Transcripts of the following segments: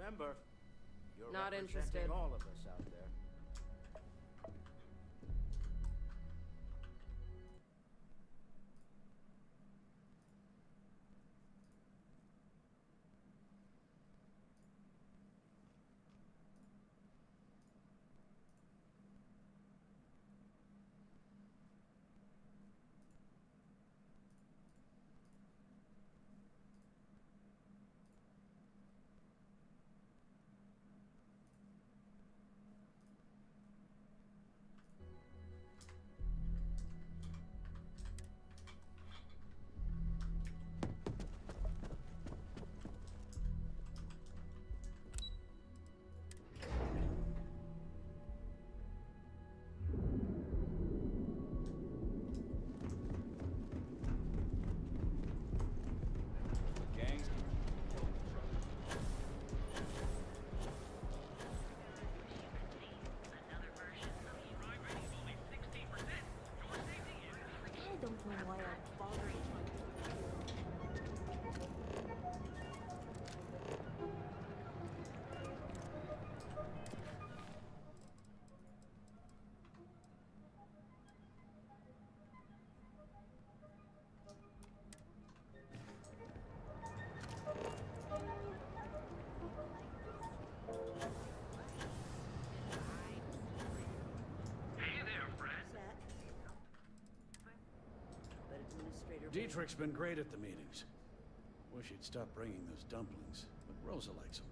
Remember, you're Not representing interested. all of us out there. Dietrich's been great at the meetings. Wish he'd stop bringing those dumplings, but Rosa likes them.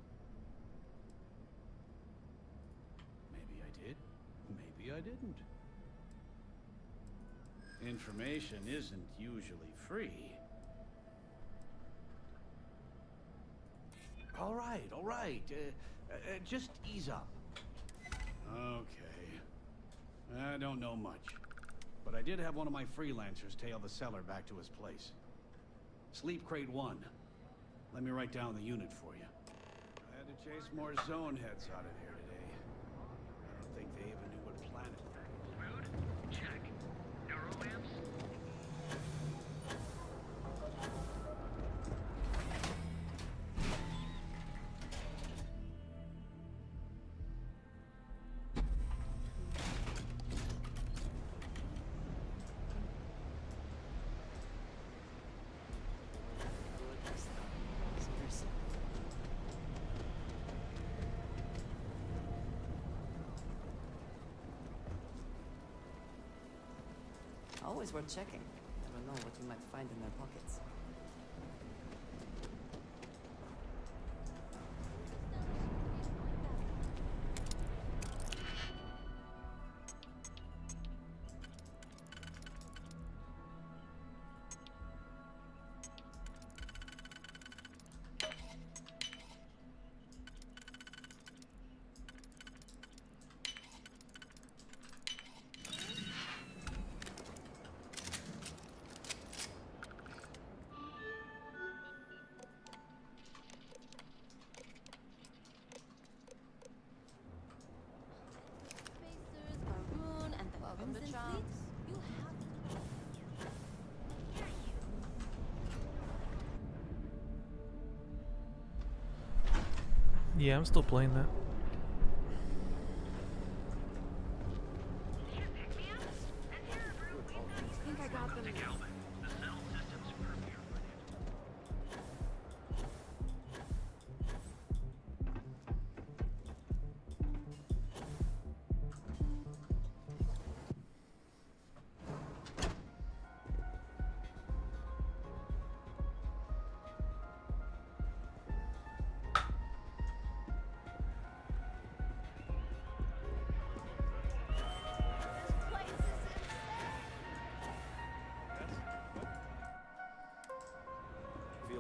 Maybe I did, maybe I didn't. Information isn't usually free. All right. Just ease up. Okay. I don't know much. But I did have one of my freelancers tail the seller back to his place. Sleep Crate 1. Let me write down the unit for you. I had to chase more zone heads out of here today. I don't think they even knew what planet they were. Food? Check. Neuroamps? Always worth checking. Never know what you might find in their pockets. Yeah, I'm still playing that. I think I got them.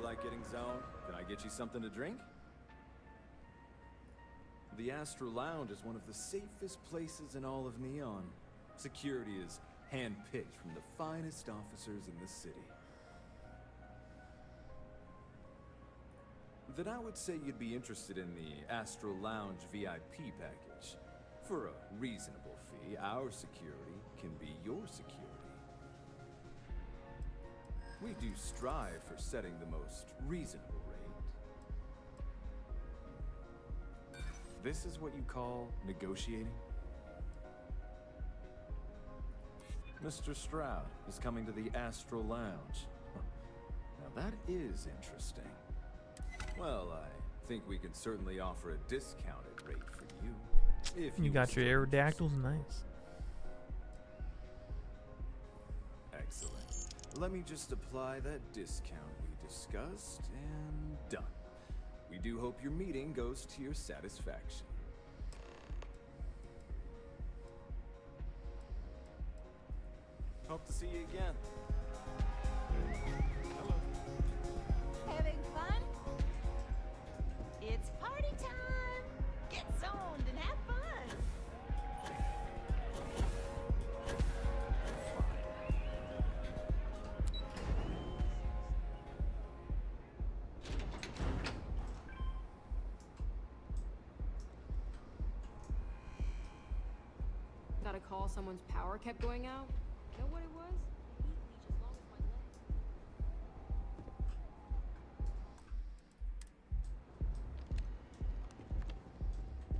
Like getting zoned? Can I get you something to drink? The Astral Lounge is one of the safest places in all of Neon. Security is handpicked from the finest officers in the city. Then I would say you'd be interested in the Astral Lounge VIP package. For a reasonable fee, our security can be your security. We do strive for setting the most reasonable rate. This is what you call negotiating? Mr. Stroud is coming to the Astral Lounge. Huh. Now that is interesting. Well, I think we can certainly offer a discounted rate for you. If You got were your still Aerodactyls, interested. nice. Excellent. Let me just apply that discount we discussed, and done. We do hope your meeting goes to your satisfaction. Hope to see you again. Hello. Having fun? It's party time! Get zoned and have fun! Got a call someone's power kept going out? Know what it was? The heat leech as long as my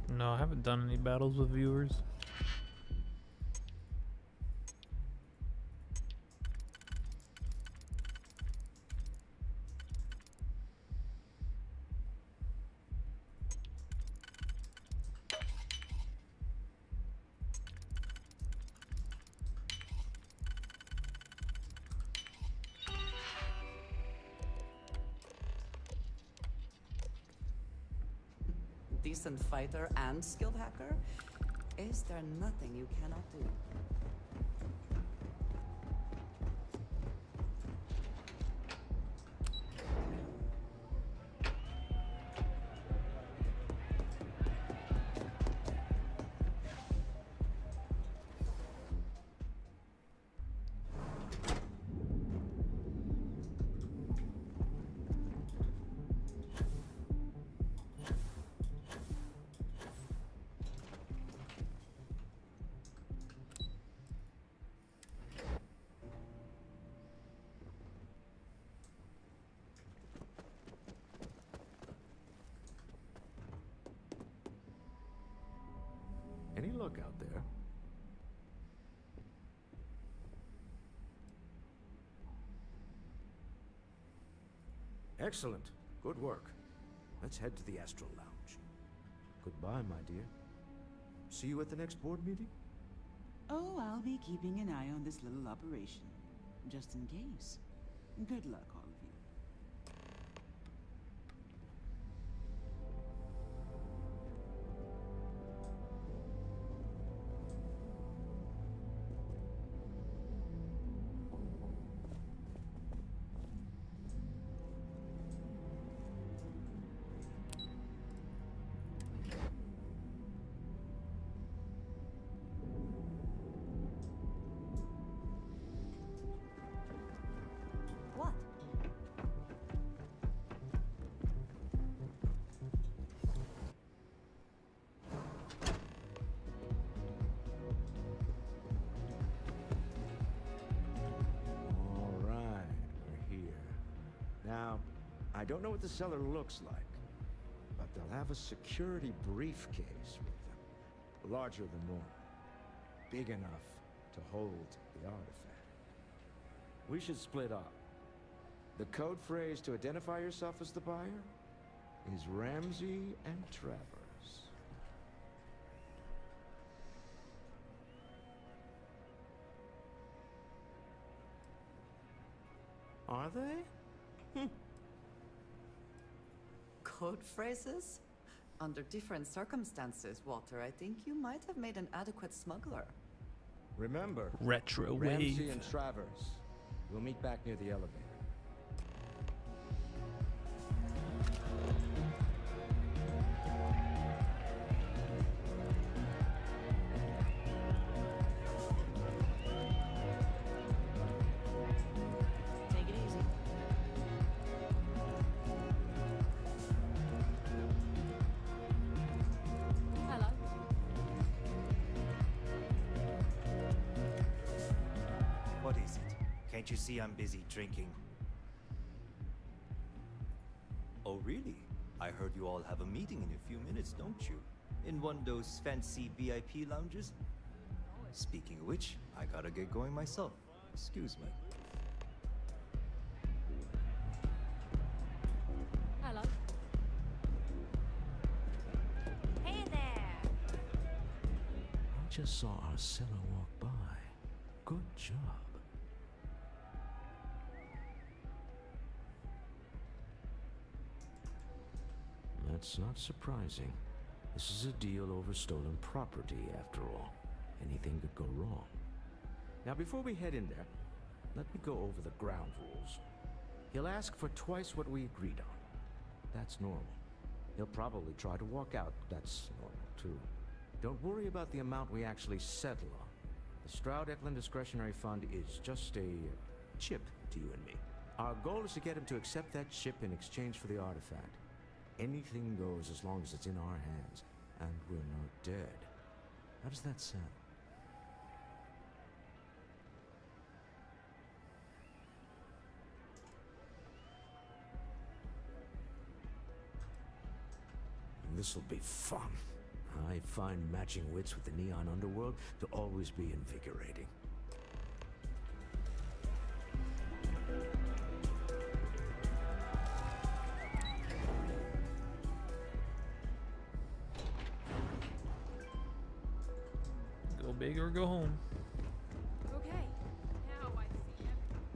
leg. No, I haven't done any battles with viewers. Decent fighter and skilled hacker? Is there nothing you cannot do? Any luck out there? Excellent. Good work. Let's head to the Astral Lounge. Goodbye, my dear. See you at the next board meeting? Oh, I'll be keeping an eye on this little operation. Just in case. Good luck, all of you. What? All right, we're here. Now, I don't know what the cellar looks like, but they'll have a security briefcase with them. Larger than normal. Big enough to hold the artifact. We should split up. The code phrase to identify yourself as the buyer is Ramsey and Travers. Are they? Code phrases? Under different circumstances, Walter, I think you might have made an adequate smuggler. Remember, Retro Ramsey wave. and Travers. We'll meet back near the elevator. Take it easy. Hello. What is it? Can't you see I'm busy drinking? Oh, really? I heard you all have a meeting in a few minutes, don't you? In one of those fancy VIP lounges? Speaking of which, I gotta get going myself. Excuse me. Hello. Hey there! I just saw our seller walk by. Good job. That's not surprising. This is a deal over stolen property, after all. Anything could go wrong. Now, before we head in there, let me go over the ground rules. He'll ask for twice what we agreed on. That's normal. He'll probably try to walk out. That's normal, too. Don't worry about the amount we actually settle on. The Stroud-Eklund Discretionary Fund is just a chip to you and me. Our goal is to get him to accept that chip in exchange for the artifact. Anything goes as long as it's in our hands, and we're not dead. How does that sound? This'll be fun. I find matching wits with the neon underworld to always be invigorating. Go big or go home. Okay. Now I see everything.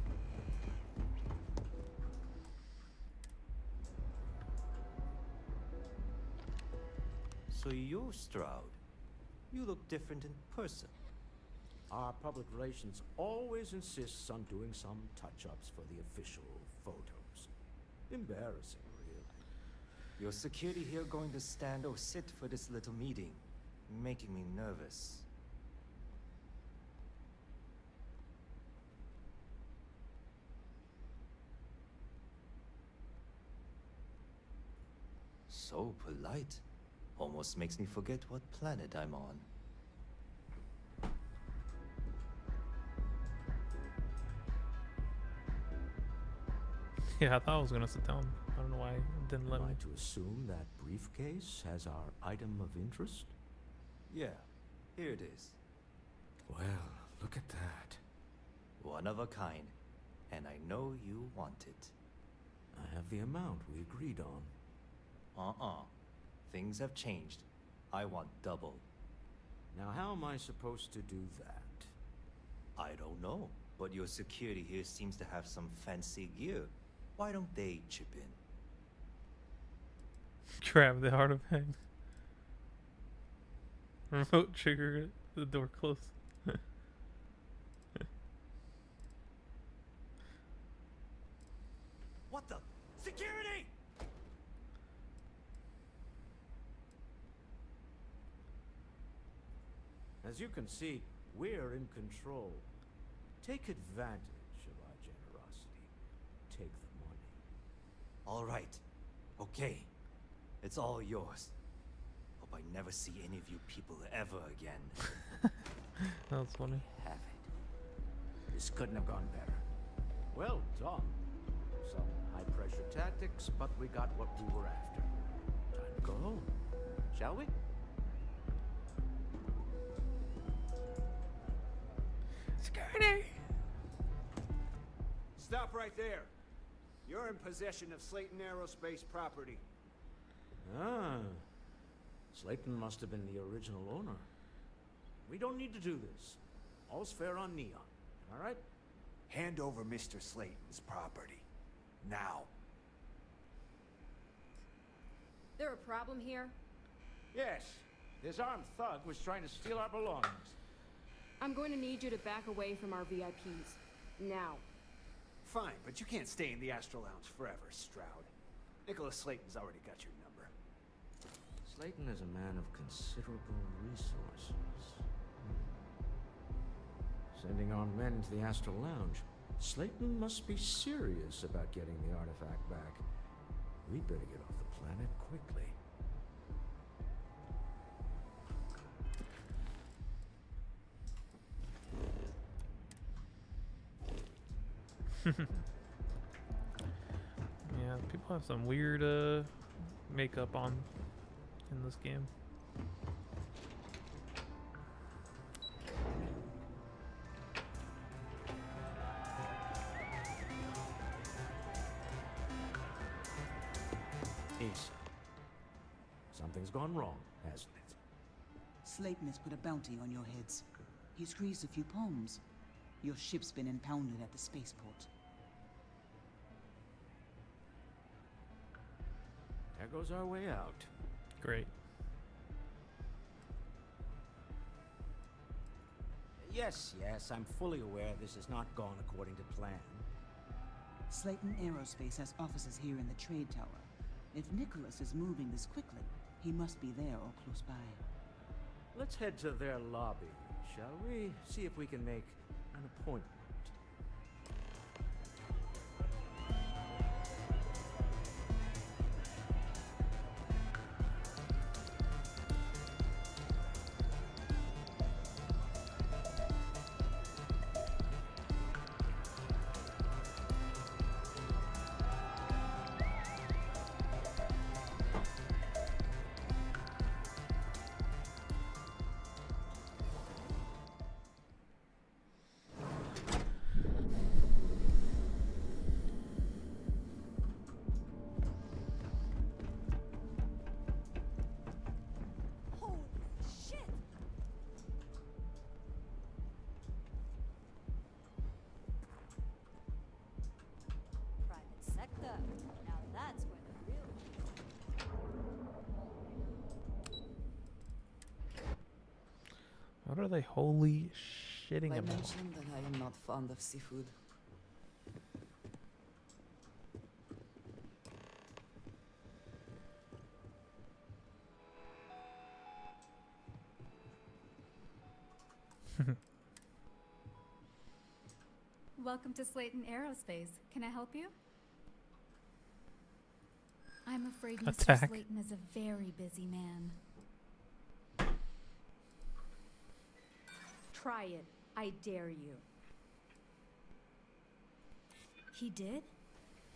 So you're Stroud. You look different in person. Our public relations always insists on doing some touch-ups for the official photos. Embarrassing, really. Your security here going to stand or sit for this little meeting, making me nervous. So polite. Almost makes me forget what planet I'm on. Yeah, I thought I was gonna sit down. I don't know why it didn't let Am me. I to assume that briefcase has our item of interest? Yeah, here it is. Well, look at that. One of a kind. And I know you want it. I have the amount we agreed on. Things have changed. I want double. Now, how am I supposed to do that? I don't know, but your security here seems to have some fancy gear. Why don't they chip in? Grab the artifact. Remote trigger it. The door closed. What the? Security! As you can see, we're in control. Take advantage of our generosity. Take the money. All right. Okay. It's all yours. Hope I never see any of you people ever again. That's funny. Have it. This couldn't have gone better. Well done. Some high-pressure tactics, but we got what we were after. Time to go home. Shall we? Security! Stop right there. You're in possession of Slayton Aerospace property. Ah. Slayton must have been the original owner. We don't need to do this. All's fair on Neon. All right? Hand over Mr. Slayton's property. Now. There a problem here? Yes. This armed thug was trying to steal our belongings. I'm going to need you to back away from our VIPs. Now. Fine, but you can't stay in the Astral Lounge forever, Stroud. Nicolaus Slayton's already got your number. Slayton is a man of considerable resources. Sending armed men into the Astral Lounge. Slayton must be serious about getting the artifact back. We'd better get off the planet quickly. Yeah, people have some weird makeup on in this game. Something's gone wrong, hasn't it? Slayton has put a bounty on your heads. He's greased a few palms. Your ship's been impounded at the spaceport. There goes our way out. Great. Yes, I'm fully aware this has not gone according to plan. Slayton Aerospace has offices here in the trade tower. If Nicolaus is moving this quickly, he must be there or close by. Let's head to their lobby, shall we? See if we can make an appointment. What are they holy shitting I about? mentioned that I am not fond of seafood. Welcome to Slayton Aerospace. Can I help you? I'm afraid Mr. Attack. Slayton is a very busy man. Try it. I dare you. He did?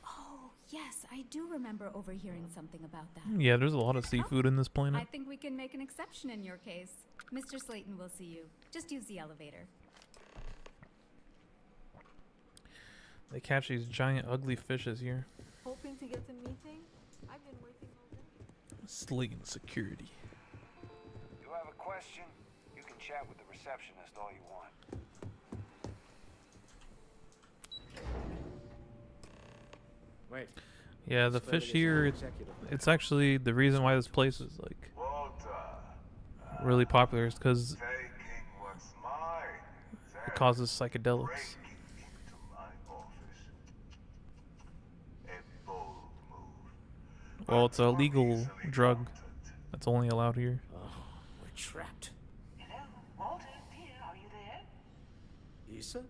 Oh, yes, I do remember overhearing something about that. Yeah, there's a lot of seafood in this planet. I think we can make an exception in your case. Mr. Slayton will see you. Just use the elevator. They catch these giant ugly fishes here. Hoping to get the meeting? I've been waiting all day. Slayton security. You have a question? You can chat with the receptionist all you want. Wait. Yeah, the fish here, it's actually the reason why this place is like really popular is because it causes psychedelics. Well, it's a legal drug that's only allowed here. Oh, we're trapped. Hello, Walter, dear, are you there? Issa?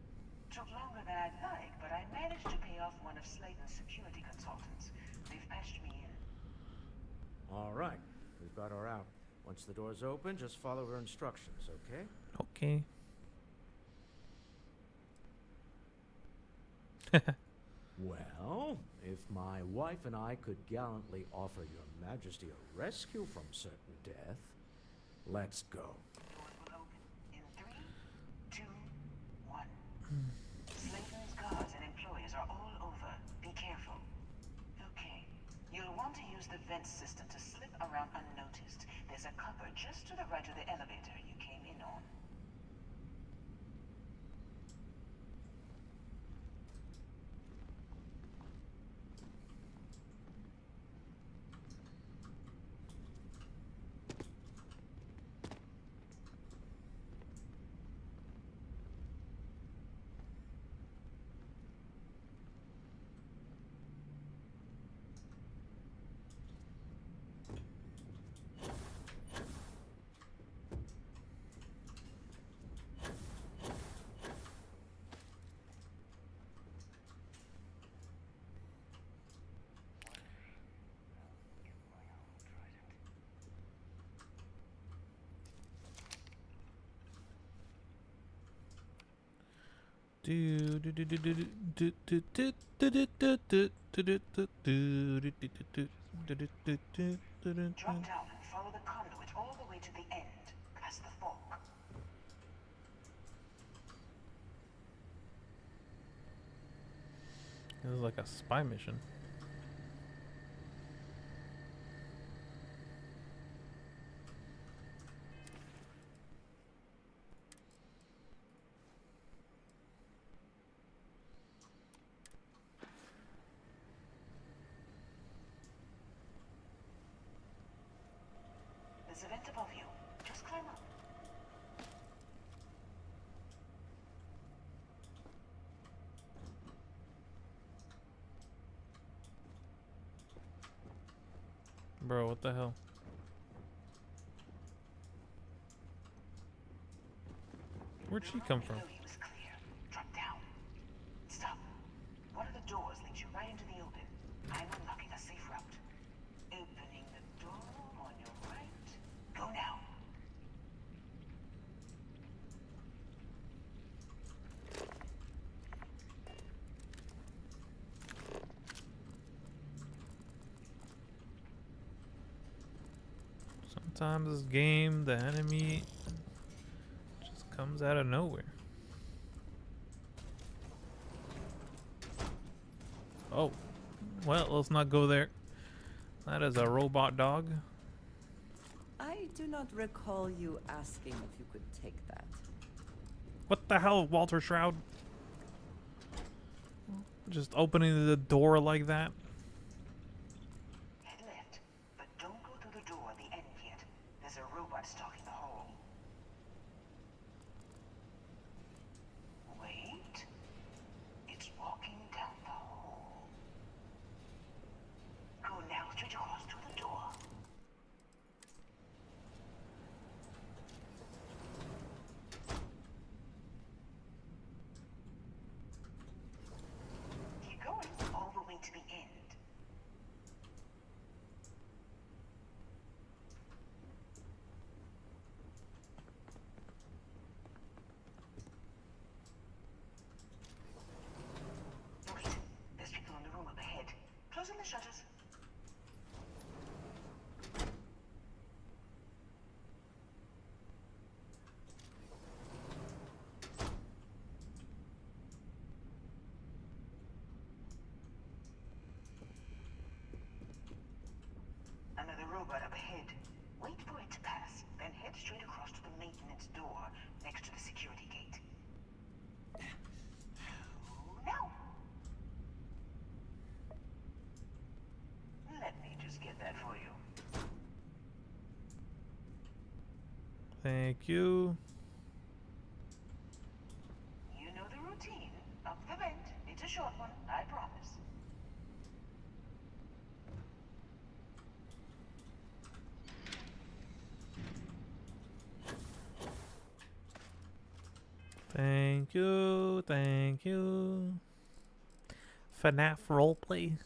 Took longer than I'd like, but I managed to pay off one of Slayton's security consultants. They've patched me in. All right. We've got her out. Once the door's open, just follow her instructions, okay? Okay. Well, if my wife and I could gallantly offer your majesty a rescue from certain death, let's go. Doors will open in 3, 2, 1. Slayton's guards and employees are all over. Be careful. Okay. You'll want to use the vent system to slip around unnoticed. There's a cupboard just to the right of the elevator you came in on. Drop down and follow the conduit all the way to the end, past the fork. This is like a spy mission. Bro, what the hell? Where'd she come from? Below you is clear. Drop down. Stop. One of the doors leads you right into the open. I'm unlocking a safe route. Opening the door on your right. Go now. Sometimes this game, the enemy just comes out of nowhere. Oh, well, let's not go there. That is a robot dog. I do not recall you asking if you could take that. What the hell, Walter Shroud? Just opening the door like that? Head left, but don't go through the door at the end yet. There's a robot stalking the hall. Wait. It's walking down the hall. Go now, straight across to the door. Keep going all the way to the end. Wait, there's people in the room up ahead. Closing the shutters. Another robot up ahead. Wait for it to pass, then head straight across to the maintenance door next to the security gate. Now! Let me just get that for you. Thank you. You know the routine. Up the vent. It's a short one, I promise. Thank you. Thank you. FNAF roleplay.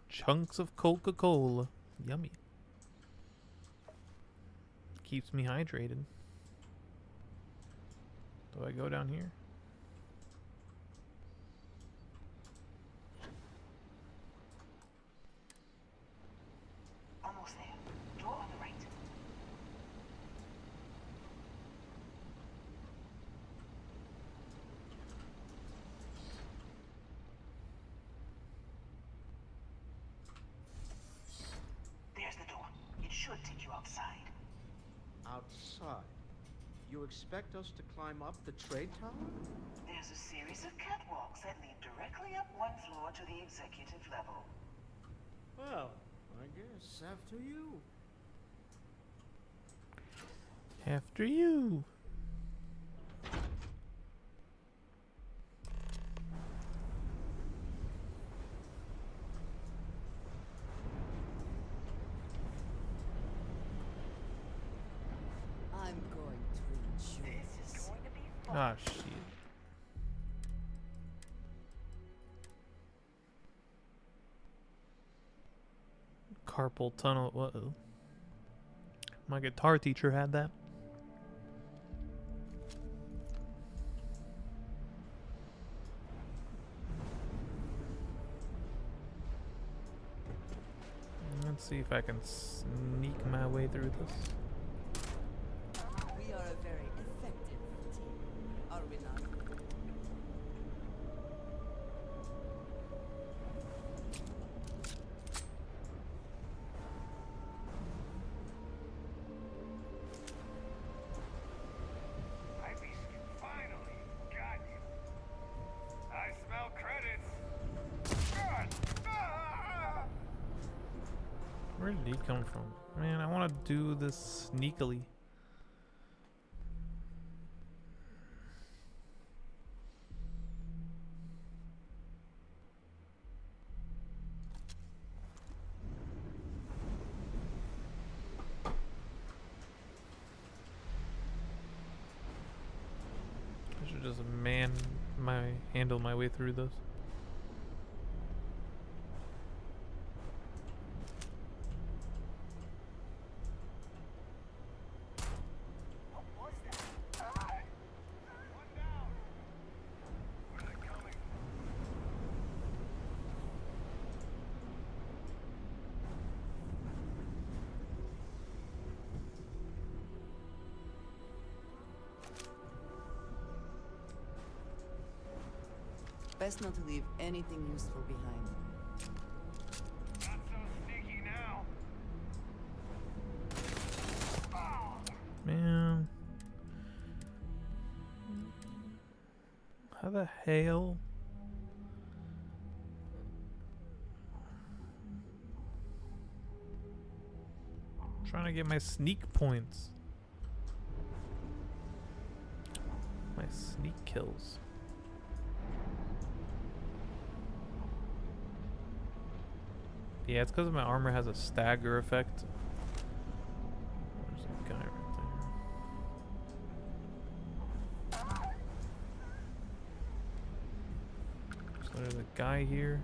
Chunks of Coca-Cola. Yummy. Keeps me hydrated. Do I go down here? Almost there. Door on the right. There's the door. It should take you outside. Outside? You expect us to climb up the trade tower? There's a series of catwalks that lead directly up one floor to the executive level. Well, I guess after you. After you. I'm going to enjoy this. Ah, shit. Carpal tunnel. Whoa. My guitar teacher had that. Let's see if I can sneak my way through this. We are a very effective team, are we not? Finally, got you. I smell credits. God! Ah! Where did he come from? Man, I want to do this sneakily. just handle my way through this. Best not to leave anything useful behind. Not so sneaky now. Man. How the hell? I'm trying to get my sneak points. My sneak kills. Yeah, it's because my armor has a stagger effect. There's a guy right there. So there's a guy here.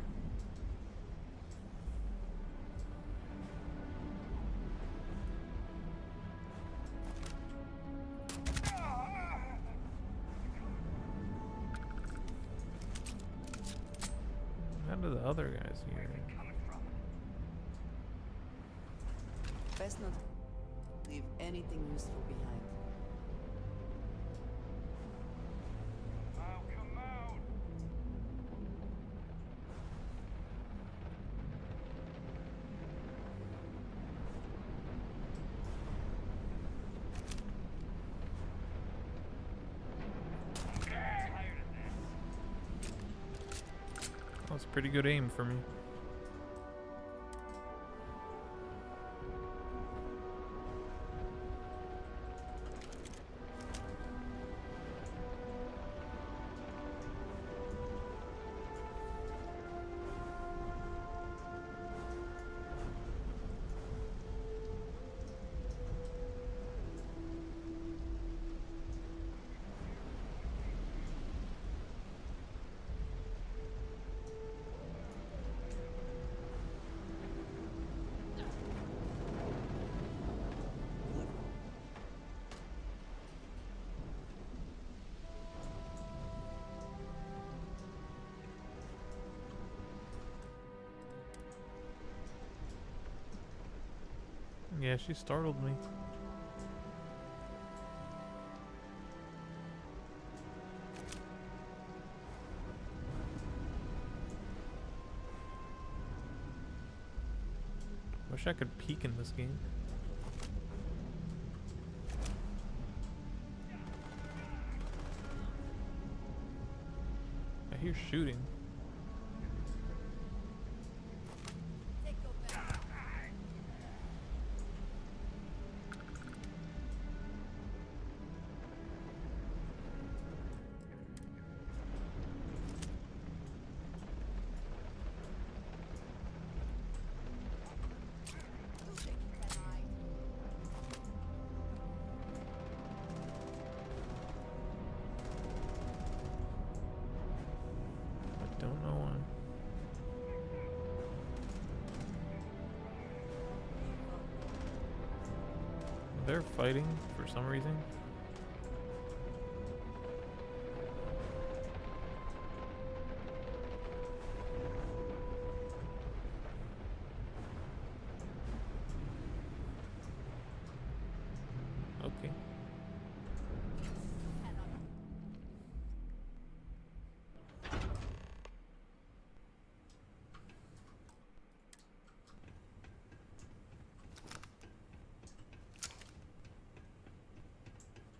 How do the other guys here? Best not leave anything useful behind. I'll come out. That's pretty good aim for me. Yeah, she startled me. Wish I could peek in this game. I hear shooting. Don't know why. They're fighting for some reason. Okay.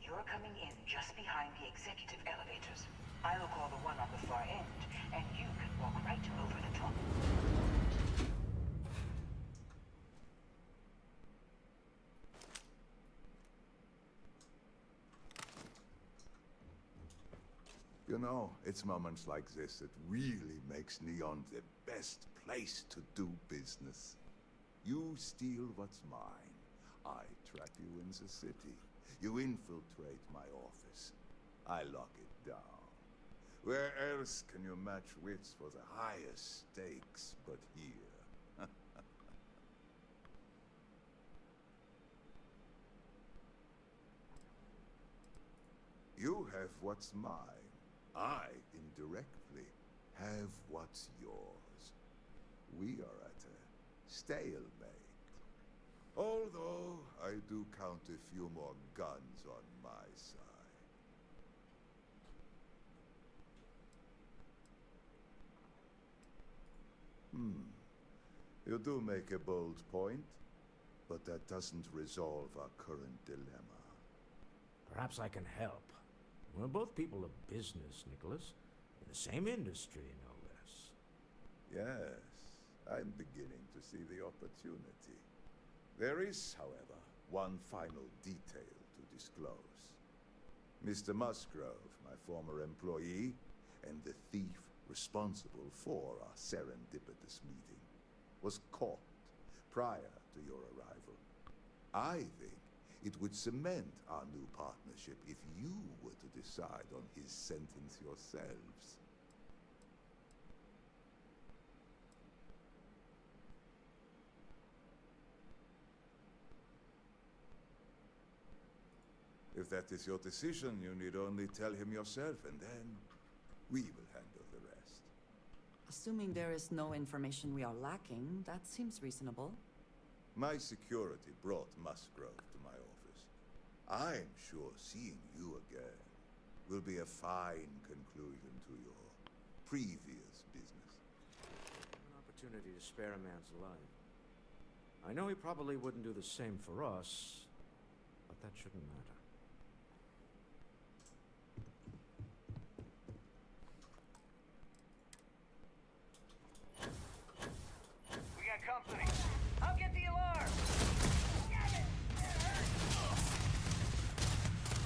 You're coming in just behind the executive elevators. I'll call the one on the far end, and you can walk right over the top. You know, it's moments like this that really makes Neon the best place to do business. You steal what's mine. I trap you in the city. You infiltrate my office. I lock it down. Where else can you match wits for the highest stakes but here? You have what's mine. I, indirectly, have what's yours. We are at a stalemate. Although, I do count a few more guns on my side. You do make a bold point, but that doesn't resolve our current dilemma. Perhaps I can help. We're both people of business, Nicholas. In the same industry, no less. Yes, I'm beginning to see the opportunity. There is, however, one final detail to disclose. Mr. Musgrove, my former employee, and the thief responsible for our serendipitous meeting, was caught prior to your arrival. I think it would cement our new partnership if you were to decide on his sentence yourselves. If that is your decision, you need only tell him yourself, and then we will handle the rest. Assuming there is no information we are lacking, that seems reasonable. My security brought Musgrove to my office. I'm sure seeing you again will be a fine conclusion to your previous business. An opportunity to spare a man's life. I know he probably wouldn't do the same for us, but that shouldn't matter. We got company. I'll get the alarm.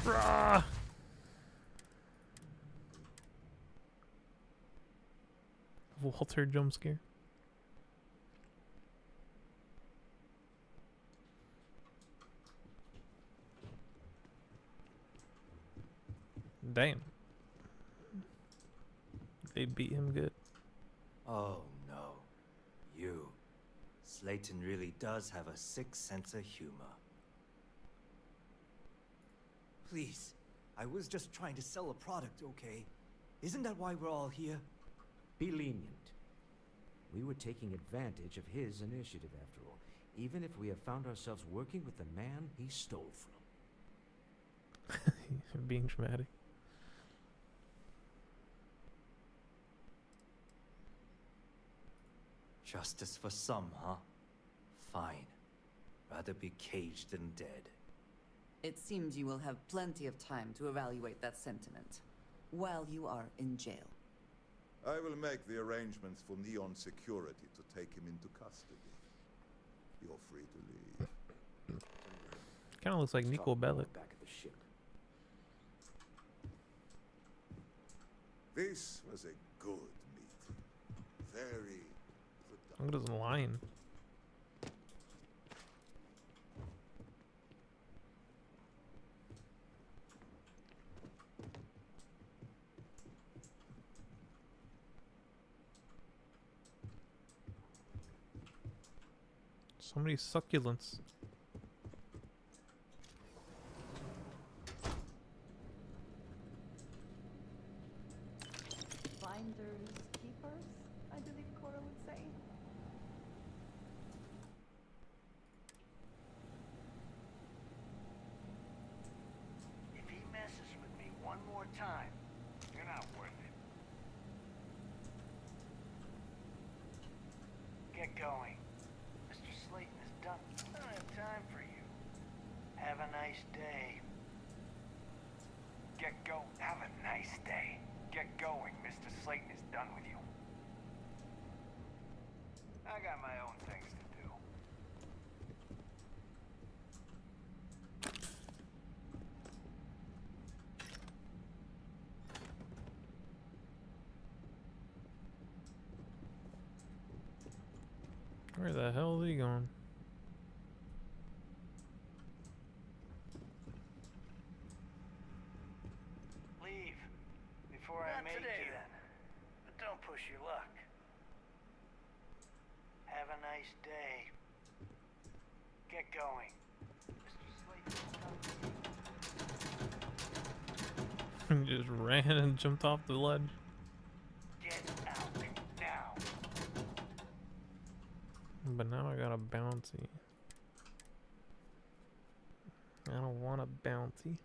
Rah! Walter jump scare. Damn. They beat him good. Oh no. You. Slayton really does have a sick sense of humor. Please, I was just trying to sell a product, okay? Isn't that why we're all here? Be lenient. We were taking advantage of his initiative, after all, even if we have found ourselves working with the man he stole from. Being dramatic. Justice for some, huh? Fine. Rather be caged than dead. It seems you will have plenty of time to evaluate that sentiment while you are in jail. I will make the arrangements for Neon Security to take him into custody. You're free to leave. Kind of looks like Nico Bellic. Back at the ship. This was a good meeting. Very Look at his line. So many succulents. Finders keepers, I believe Cora would say. If he messes with me one more time, you're not worth it. Get going. Mr. Slayton is done. I don't have time for you. Have a nice day. Get go. Have a nice day. Get going. Mr. Slayton is done with you. I got my own things to do. Where the hell is he going? Leave Have a nice day. Get going. Mr. Slayton. Just ran and jumped off the ledge. Get out now. But now I got a bounty. I don't want a bounty.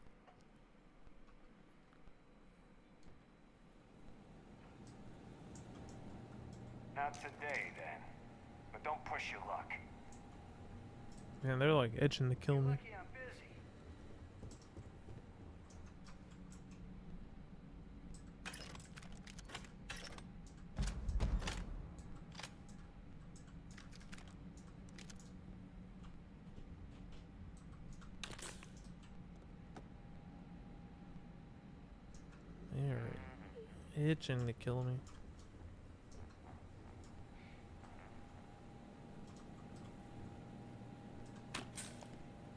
Not today, then. But don't push your luck. Man, they're like itching to kill me. Lucky I'm busy. They're itching to kill me.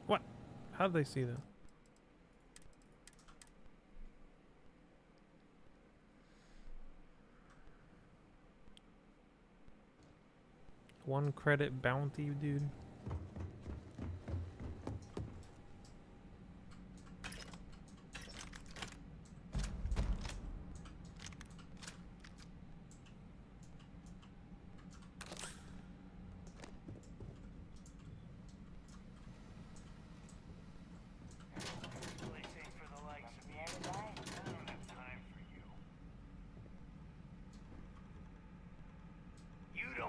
What? How did they see that? One credit bounty, dude.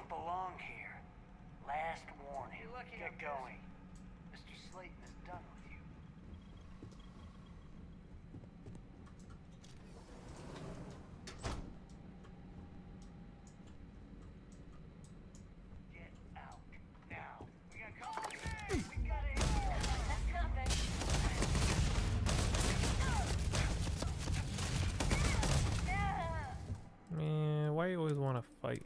Belong here. Last warning. Get going. Mr. Slayton is done with you. Get out now. We got company. Hey, we got it. Man, why you always want to fight?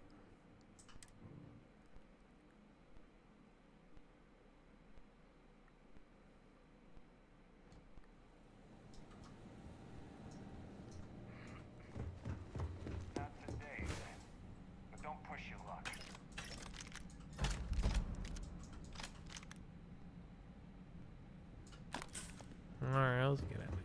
Alright, let's get out of here.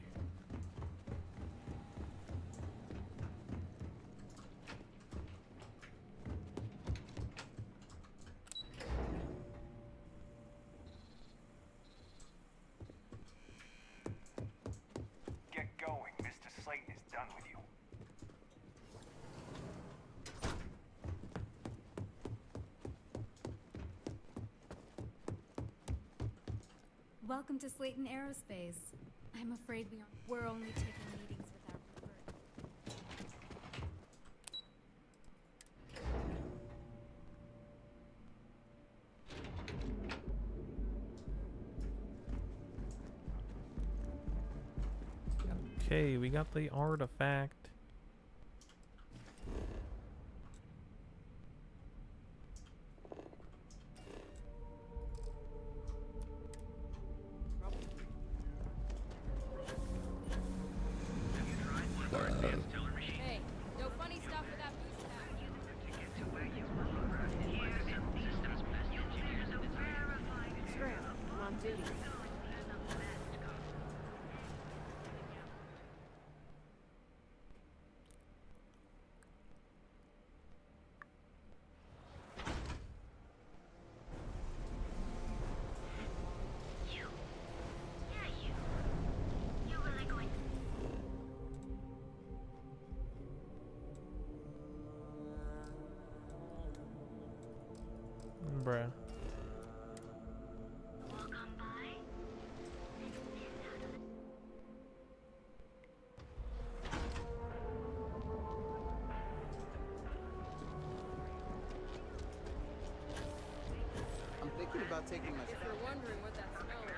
Get going. Mr. Slayton is done with you. Welcome to Slayton Aerospace. I'm afraid we're only taking meetings with our preferred. Okay, we got the artifact. Hey, no funny stuff without boost pack. Scram, I'm on duty. Bruh. I'm thinking about taking my... If you're wondering what that smell is.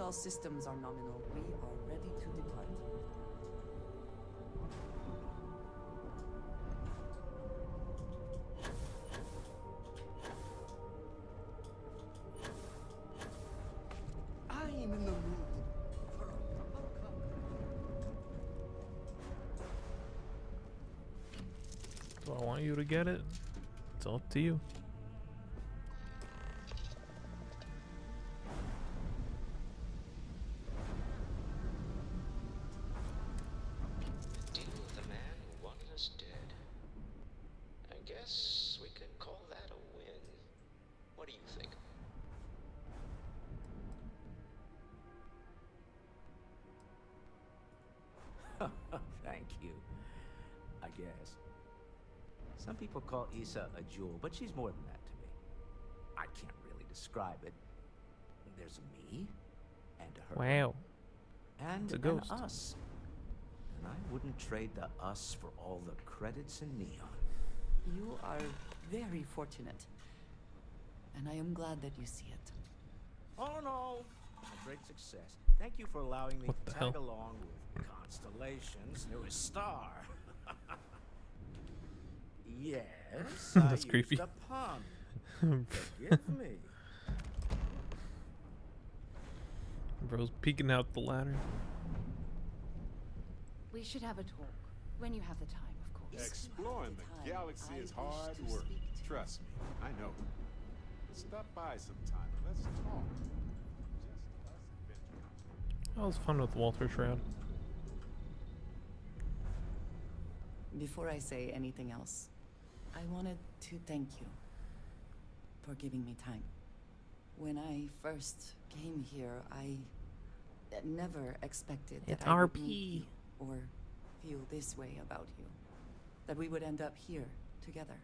all systems are nominal, we are ready to depart. I am in the mood. Do I want you to get it? It's up to you. Deal with the man who wanted us dead. I guess we could call that a win. What do you think? Thank you. I guess. Some people call Issa a jewel, but she's more than that to me. I can't really describe it. There's a me, and a her. Wow. And It's a an ghost. us. And I wouldn't trade the us for all the credits in neon. You are very fortunate. And I am glad that you see it. Oh no! A great success. Thank you for allowing me What to the tag hell? along with Constellation's newest star. Yes, That's I creepy. used a pun. Forgive me. Bro's peeking out the ladder. We should have a talk. When you have the time, of course. Exploring the galaxy is hard work. Trust me, I know. Stop by sometime and let's talk. That was fun with Walter Shroud. Before I say anything else, I wanted to thank you for giving me time. When I first came here, I never expected It's that I would RP. meet you or feel this way about you. That we would end up here together.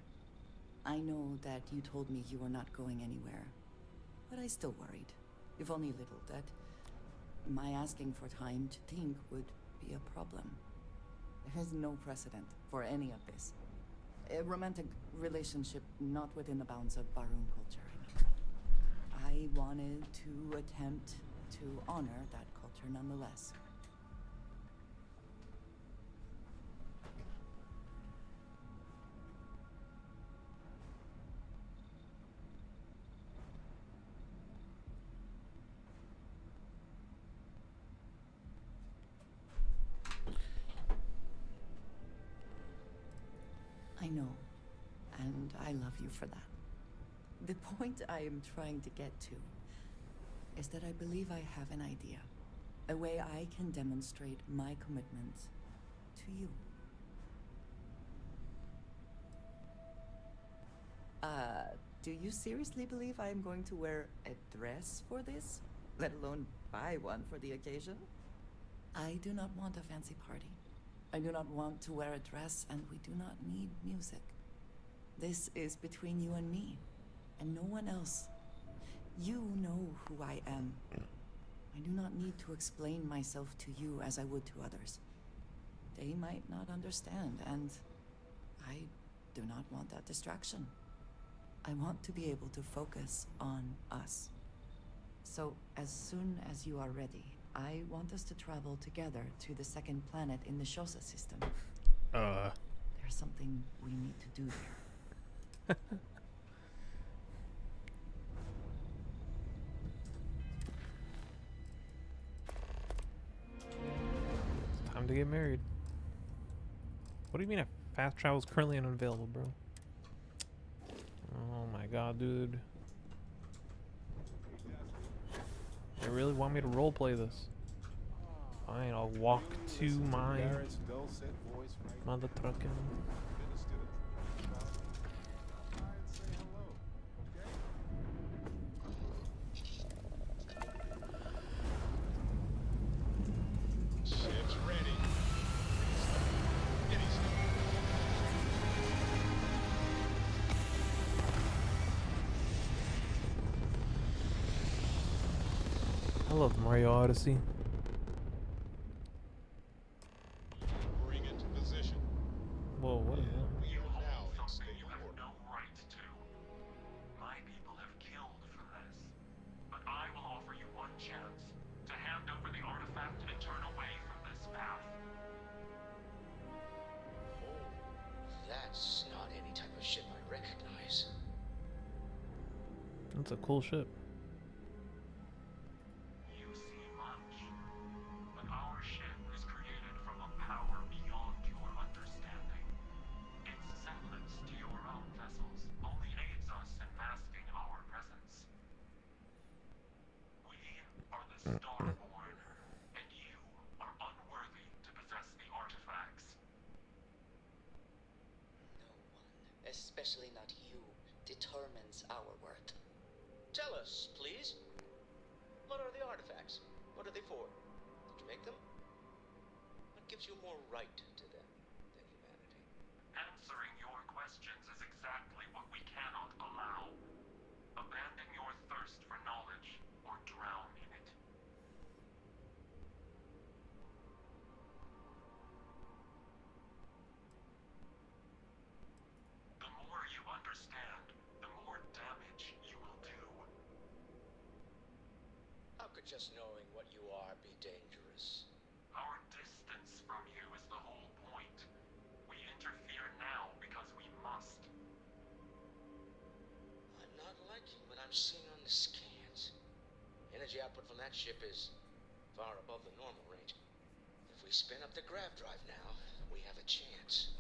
I know that you told me you were not going anywhere, but I still worried, if only a little, that my asking for time to think would be a problem. There is no precedent for any of this. A romantic relationship not within the bounds of Barun culture, I mean. I wanted to attempt to honor that culture nonetheless. I know, and I love you for that. The point I am trying to get to is that I believe I have an idea. A way I can demonstrate my commitment to you. Do you seriously believe I am going to wear a dress for this? Let alone buy one for the occasion? I do not want a fancy party. I do not want to wear a dress, and we do not need music. This is between you and me, and no one else. You know who I am. I do not need to explain myself to you as I would to others. They might not understand, and I do not want that distraction. I want to be able to focus on us. So, as soon as you are ready, I want us to travel together to the second planet in the Shoza system. There's something we need to do there. Time to get married. What do you mean if fast travel is currently unavailable, bro? Oh my god, dude. They really want me to roleplay this. Fine, I'll walk to my mother trucking. Ship's ready. Get easy. I love Mario Odyssey. Bring into position. Whoa, what is that? We are now in state order. No right to. My people have killed for this. But I will offer you one chance to That's not any type of ship I recognize. That's a cool ship. You see much, but our ship is created from a power beyond your understanding. Its semblance to your own vessels only aids us in masking our presence. We are the Starborn, and you are unworthy to possess the artifacts. No one, especially not you, determines our worth. Tell us, please. What are the artifacts? What are they for? Did you make them? What gives you more right to them than humanity? Answering your questions is exactly what we cannot allow. Abandon your thirst for knowledge, or drown in it. The more you understand, the more damage you will do. How could just knowing what you are be dangerous? Our distance from you is the whole point. We interfere now because we must. I'm not liking what I'm seeing on the scans. Energy output from that ship is far above the normal range. If we spin up the grav drive now, we have a chance.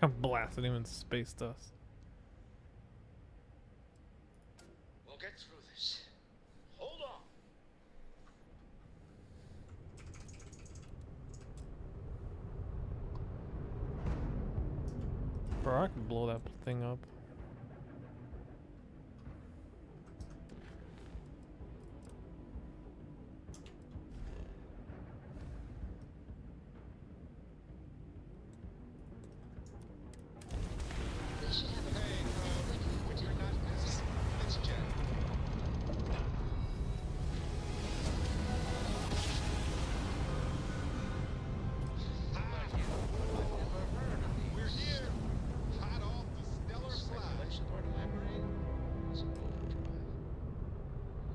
I'm blasting him in space dust. We'll get through this. Hold on. Bro, I can blow that thing up. They should have a We're not busy. Let's chat. We're here. Hot off the stellar fly. Speculation part of my brain is an overdrive.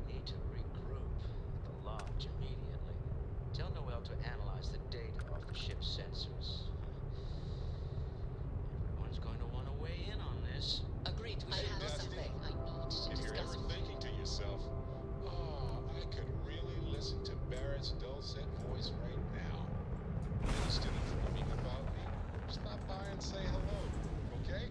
We need to regroup at the lodge immediately. Tell Noel to analyze the data off the ship's sensors. Everyone's going to want to weigh in on this. Agreed. We should have Dusty, something I need to if you're discuss ever with you. thinking to yourself, oh, I could really listen to Barrett's dulcet voice right now, instead of dreaming about me, stop by and say hello, okay?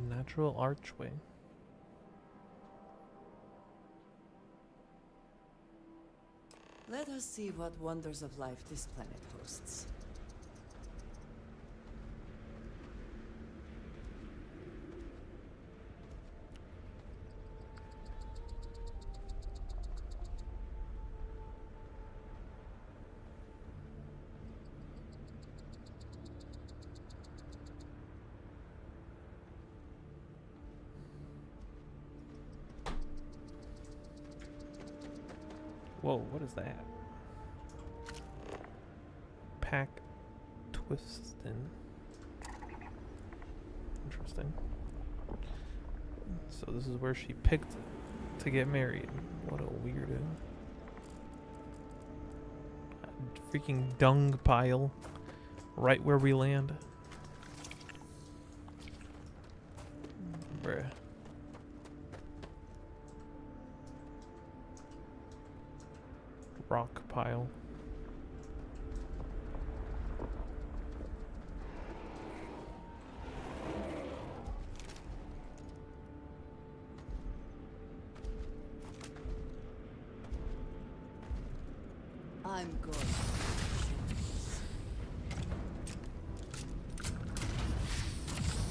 Natural archway. Let us see what wonders of life this planet hosts. Whoa, what is that? Pack twistin'. Interesting. So this is where she picked to get married. What a weirdo. A freaking dung pile. Right where we land. Bruh. Rock pile. I'm good.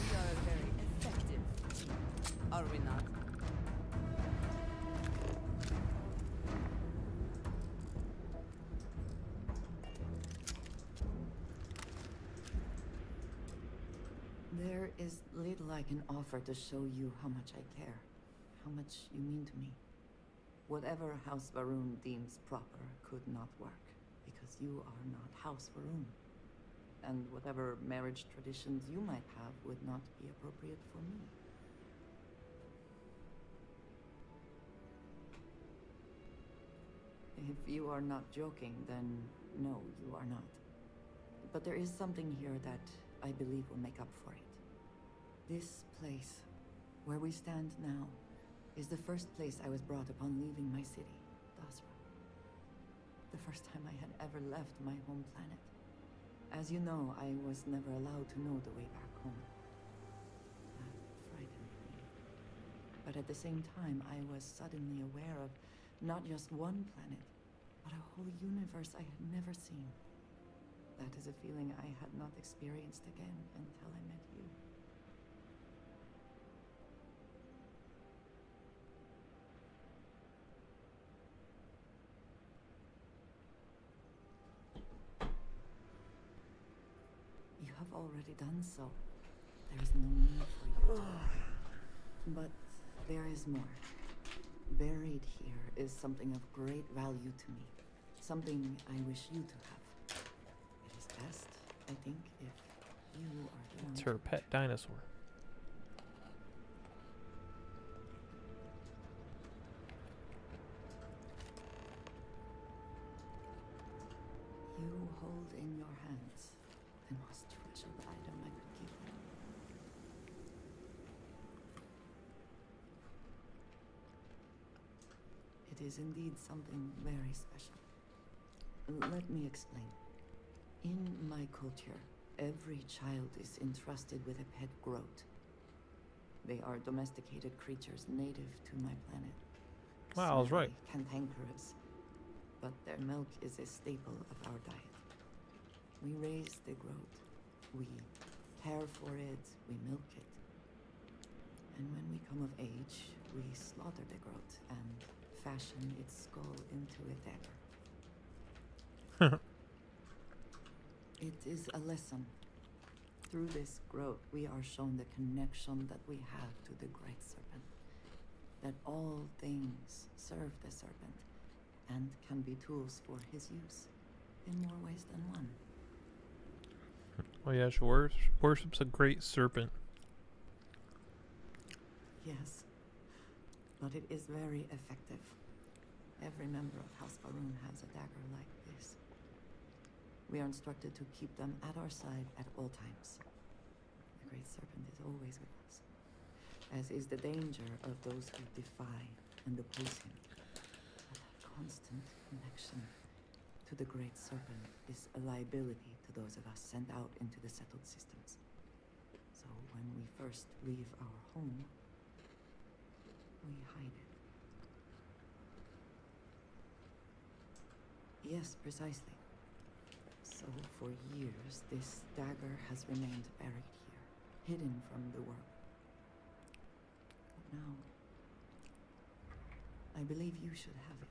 We are very effective, are we not? There is little I can offer to show you how much I care, how much you mean to me. Whatever House Varun deems proper could not work. It because you are not House Varun. And whatever marriage traditions you might have would not be appropriate for me. If you are not joking, then no, you are not. But there is something here that I believe will make up for it. This place, where we stand now, is the first place I was brought upon leaving my city, Dasra. The first time I had ever left my home planet. As you know, I was never allowed to know the way back home. That frightened me. But at the same time, I was suddenly aware of not just one planet, but a whole universe I had never seen. That is a feeling I had not experienced again until I met you. You have already done so. There is no need for you to. But there is more. Buried here is something of great value to me. Something I wish you to have. It is best, I think, if you are the one. It's her pet dinosaur. You hold in your hands the most treasured item I could give you. It is indeed something very special. Let me explain. In my culture, every child is entrusted with a pet groat. They are domesticated creatures native to my planet. Wow, I was right. Cantankerous, but their milk is a staple of our diet. We raise the groat. We care for it, we milk it. And when we come of age, we slaughter the groat and fashion its skull into a dagger. It is a lesson. Through this groat, we are shown the connection that we have to the Great Serpent. That all things serve the Serpent and can be tools for his use in more ways than one. Oh yeah, she worships a great serpent. Yes, but it is very effective. Every member of House Varun has a dagger like this. We are instructed to keep them at our side at all times. The Great Serpent is always with us, as is the danger of those who defy and oppose him. But that constant connection to the Great Serpent is a liability to those of us sent out into the settled systems. So when we first leave our home, we hide it. Yes, precisely. So for years, this dagger has remained buried here, hidden from the world. But now, I believe you should have it.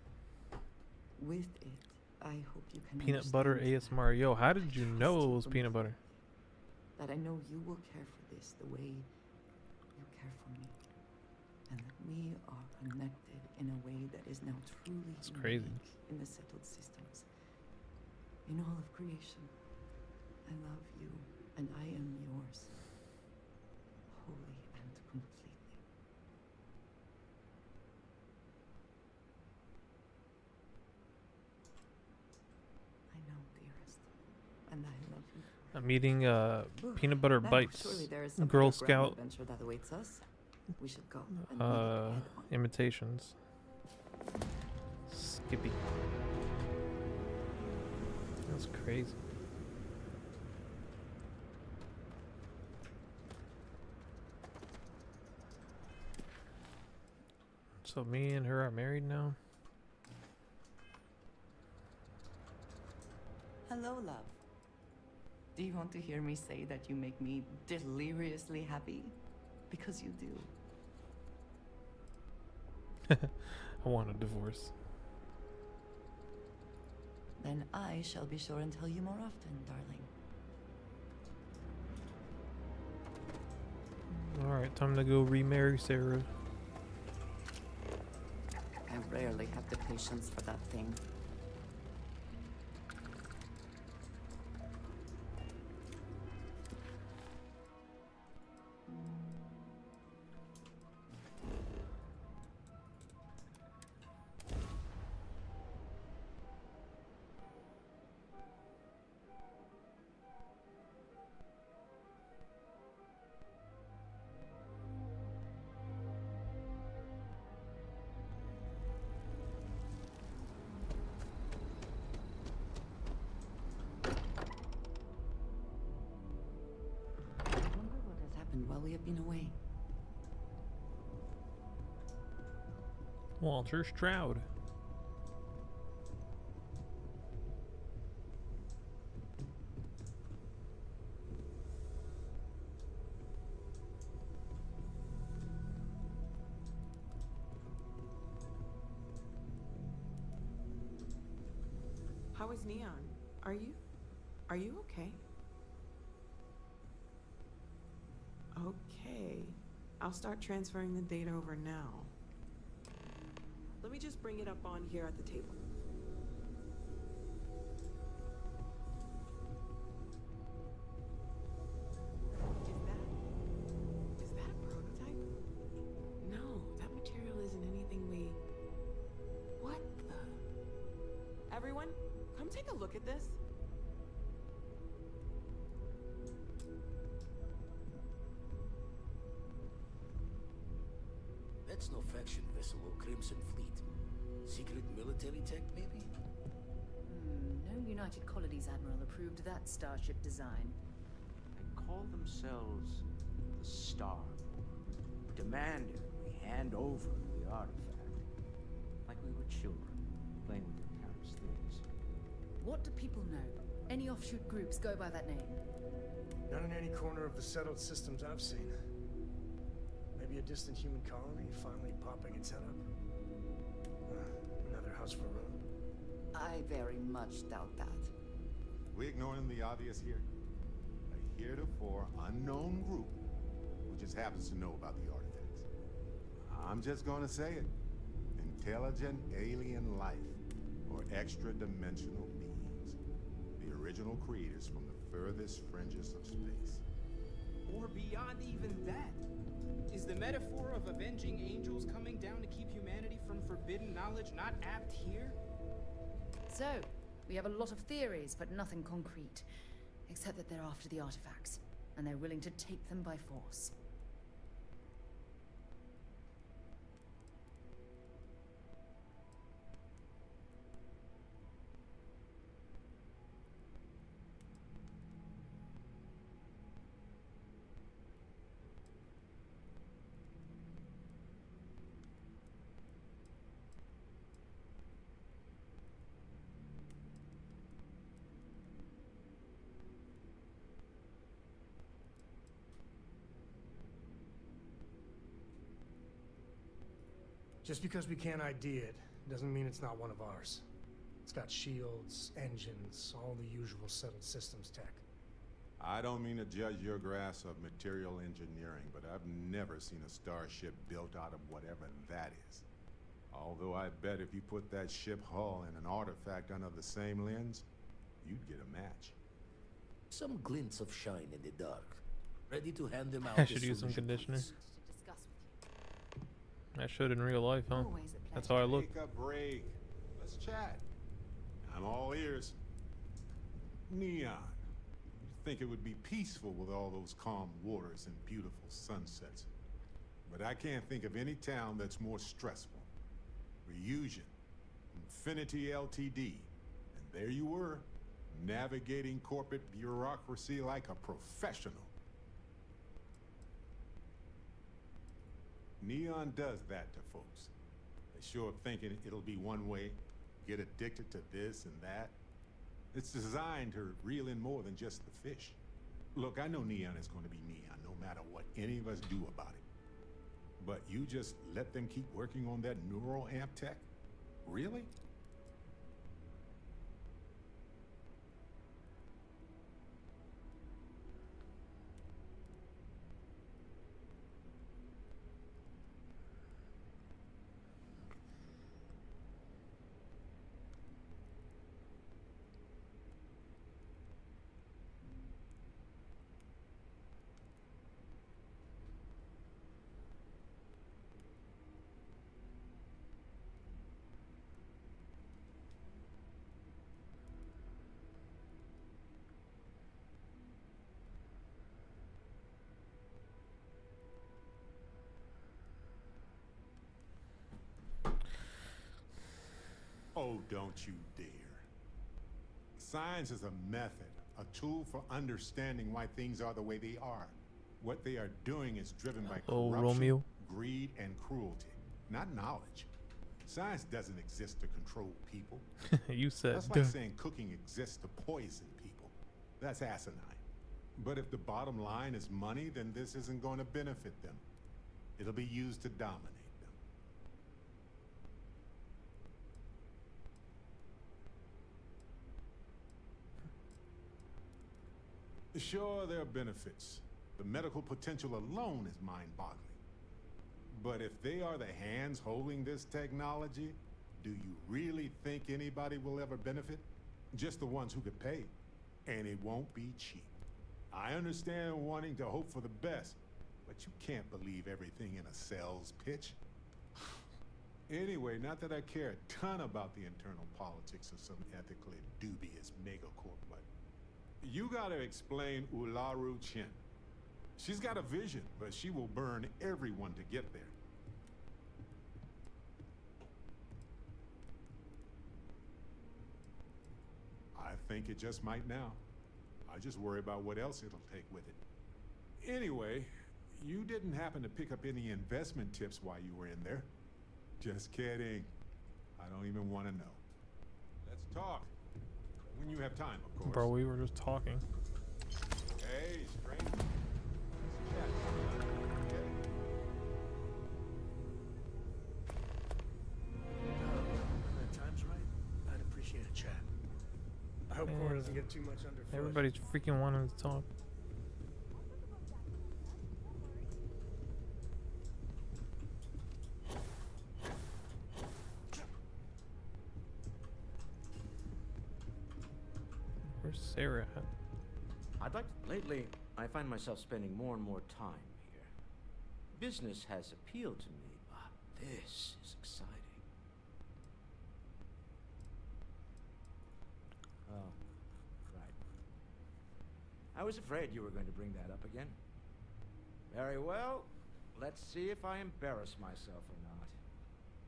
With it, I hope you can Peanut butter ASMR. Yo, how did you know it was peanut butter? That I know you will care for this the way you care for me. And that we are connected in a way that is now truly crazy. In the settled systems. In all of creation, I love you, and I am yours, wholly and completely. I know, dearest, and I love you. I'm eating peanut butter Now, bites. surely there is some Girl other grand Scout adventure that awaits us. We should go. And meet at the imitations. Skippy. That's crazy. So me and her are married now? Hello, love. Do you want to hear me say that you make me deliriously happy? Because you do. I want a divorce. Then I shall be sure and tell you more often, darling. Alright, time to go remarry Sarah. I rarely have the patience for that thing. happened while we have been away? Walter Stroud. How is Neon? Are you okay? Okay. I'll start transferring the data over now. Let me just bring it up on here at the table. Is that a prototype? No, that material isn't anything we... What the... Everyone, come take a look at this. That's no faction vessel or Crimson Fleet. Secret military tech, maybe? No United Colonies Admiral approved that starship design. They call themselves the Starborn. Demanded we hand over the artifact. Like we were children, playing with their parents' things. What do people know? Any offshoot groups go by that name? Not in any corner of the settled systems I've seen. Maybe a distant human colony finally popping its head up. Another house for room. I very much doubt that. We ignoring the obvious here? A heretofore unknown group who just happens to know about the artifacts. I'm just gonna say it. Intelligent alien life, or extra-dimensional beings. The original creators from the furthest fringes of space. Or beyond even that. Is the metaphor of avenging angels coming down to keep humanity from forbidden knowledge not apt here? So, we have a lot of theories, but nothing concrete. Except that they're after the artifacts, and they're willing to take them by force. Just because we can't ID it, doesn't mean it's not one of ours. It's got shields, engines, all the usual settled systems tech. I don't mean to judge your grasp of material engineering, but I've never seen a starship built out of whatever that is. Although I bet if you put that ship hull and an artifact under the same lens, you'd get a match. Some glints of shine in the dark. Ready to hand them out. I should use some conditioner. I should in real life, huh? That's how I look. Take a break. Let's chat. I'm all ears. Neon. You'd think it would be peaceful with all those calm waters and beautiful sunsets. But I can't think of any town that's more stressful. Reunion. Infinity Ltd. And there you were, navigating corporate bureaucracy like a professional. Neon does that to folks. They show up thinking it'll be one way, get addicted to this and that. It's designed to reel in more than just the fish. Look, I know Neon is going to be Neon, no matter what any of us do about it. But you just let them keep working on that neural amp tech? Really? Oh, don't you dare. Science is a method, a tool for understanding why things are the way they are. What they are doing is driven by Oh, corruption, Romeo. greed, and cruelty, not knowledge. Science doesn't exist to control people. You said. That's like saying cooking exists to poison people. That's asinine. But if the bottom line is money, then this isn't going to benefit them. It'll be used to dominate them. Sure, there are benefits. The medical potential alone is mind-boggling. But if they are the hands holding this technology, do you really think anybody will ever benefit? Just the ones who could pay. And it won't be cheap. I understand wanting to hope for the best, but you can't believe everything in a sales pitch. Anyway, not that I care a ton about the internal politics of some ethically dubious megacorp, but you gotta explain Ularu Chen. She's got a vision, but she will burn everyone to get there. I think it just might now. I just worry about what else it'll take with it. Anyway, you didn't happen to pick up any investment tips while you were in there? Just kidding. I don't even want to know. Let's talk. When you have time, of course. Bro, we were just talking. Hey, stranger. Let's chat. Okay. When the time's right, I'd appreciate a chat. I hope Cora doesn't get too much underfoot. Everybody's freaking wanting to talk. Where's Sarah at? I'd like to... Lately, I find myself spending more and more time here. Business has appealed to me, but this is exciting. Oh, right. I was afraid you were going to bring that up again. Very well. Let's see if I embarrass myself or not.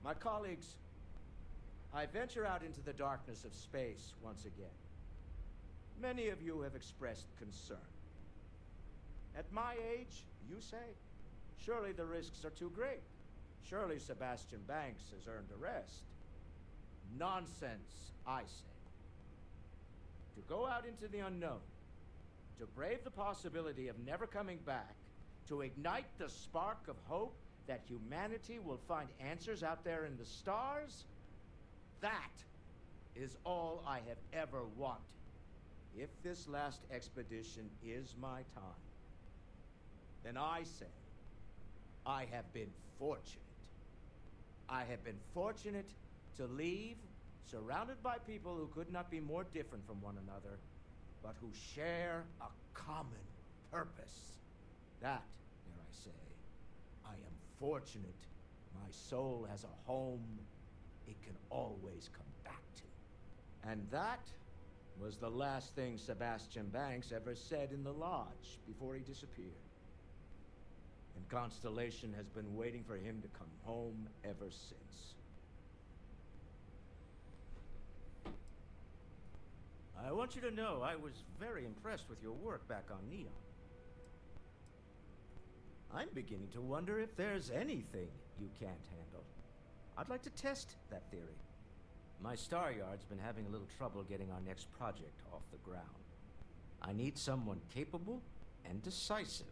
My colleagues, I venture out into the darkness of space once again. Many of you have expressed concern. At my age, you say, surely the risks are too great. Surely Sebastian Banks has earned a rest. Nonsense, I say. To go out into the unknown, to brave the possibility of never coming back, to ignite the spark of hope that humanity will find answers out there in the stars, that is all I have ever wanted. If this last expedition is my time, then I say, I have been fortunate. I have been fortunate to leave, surrounded by people who could not be more different from one another, but who share a common purpose. That, dare I say, I am fortunate. My soul has a home it can always come back to. And that was the last thing Sebastian Banks ever said in the lodge before he disappeared. And Constellation has been waiting for him to come home ever since. I want you to know I was very impressed with your work back on Neon. I'm beginning to wonder if there's anything you can't handle. I'd like to test that theory. My Star Yard's been having a little trouble getting our next project off the ground. I need someone capable and decisive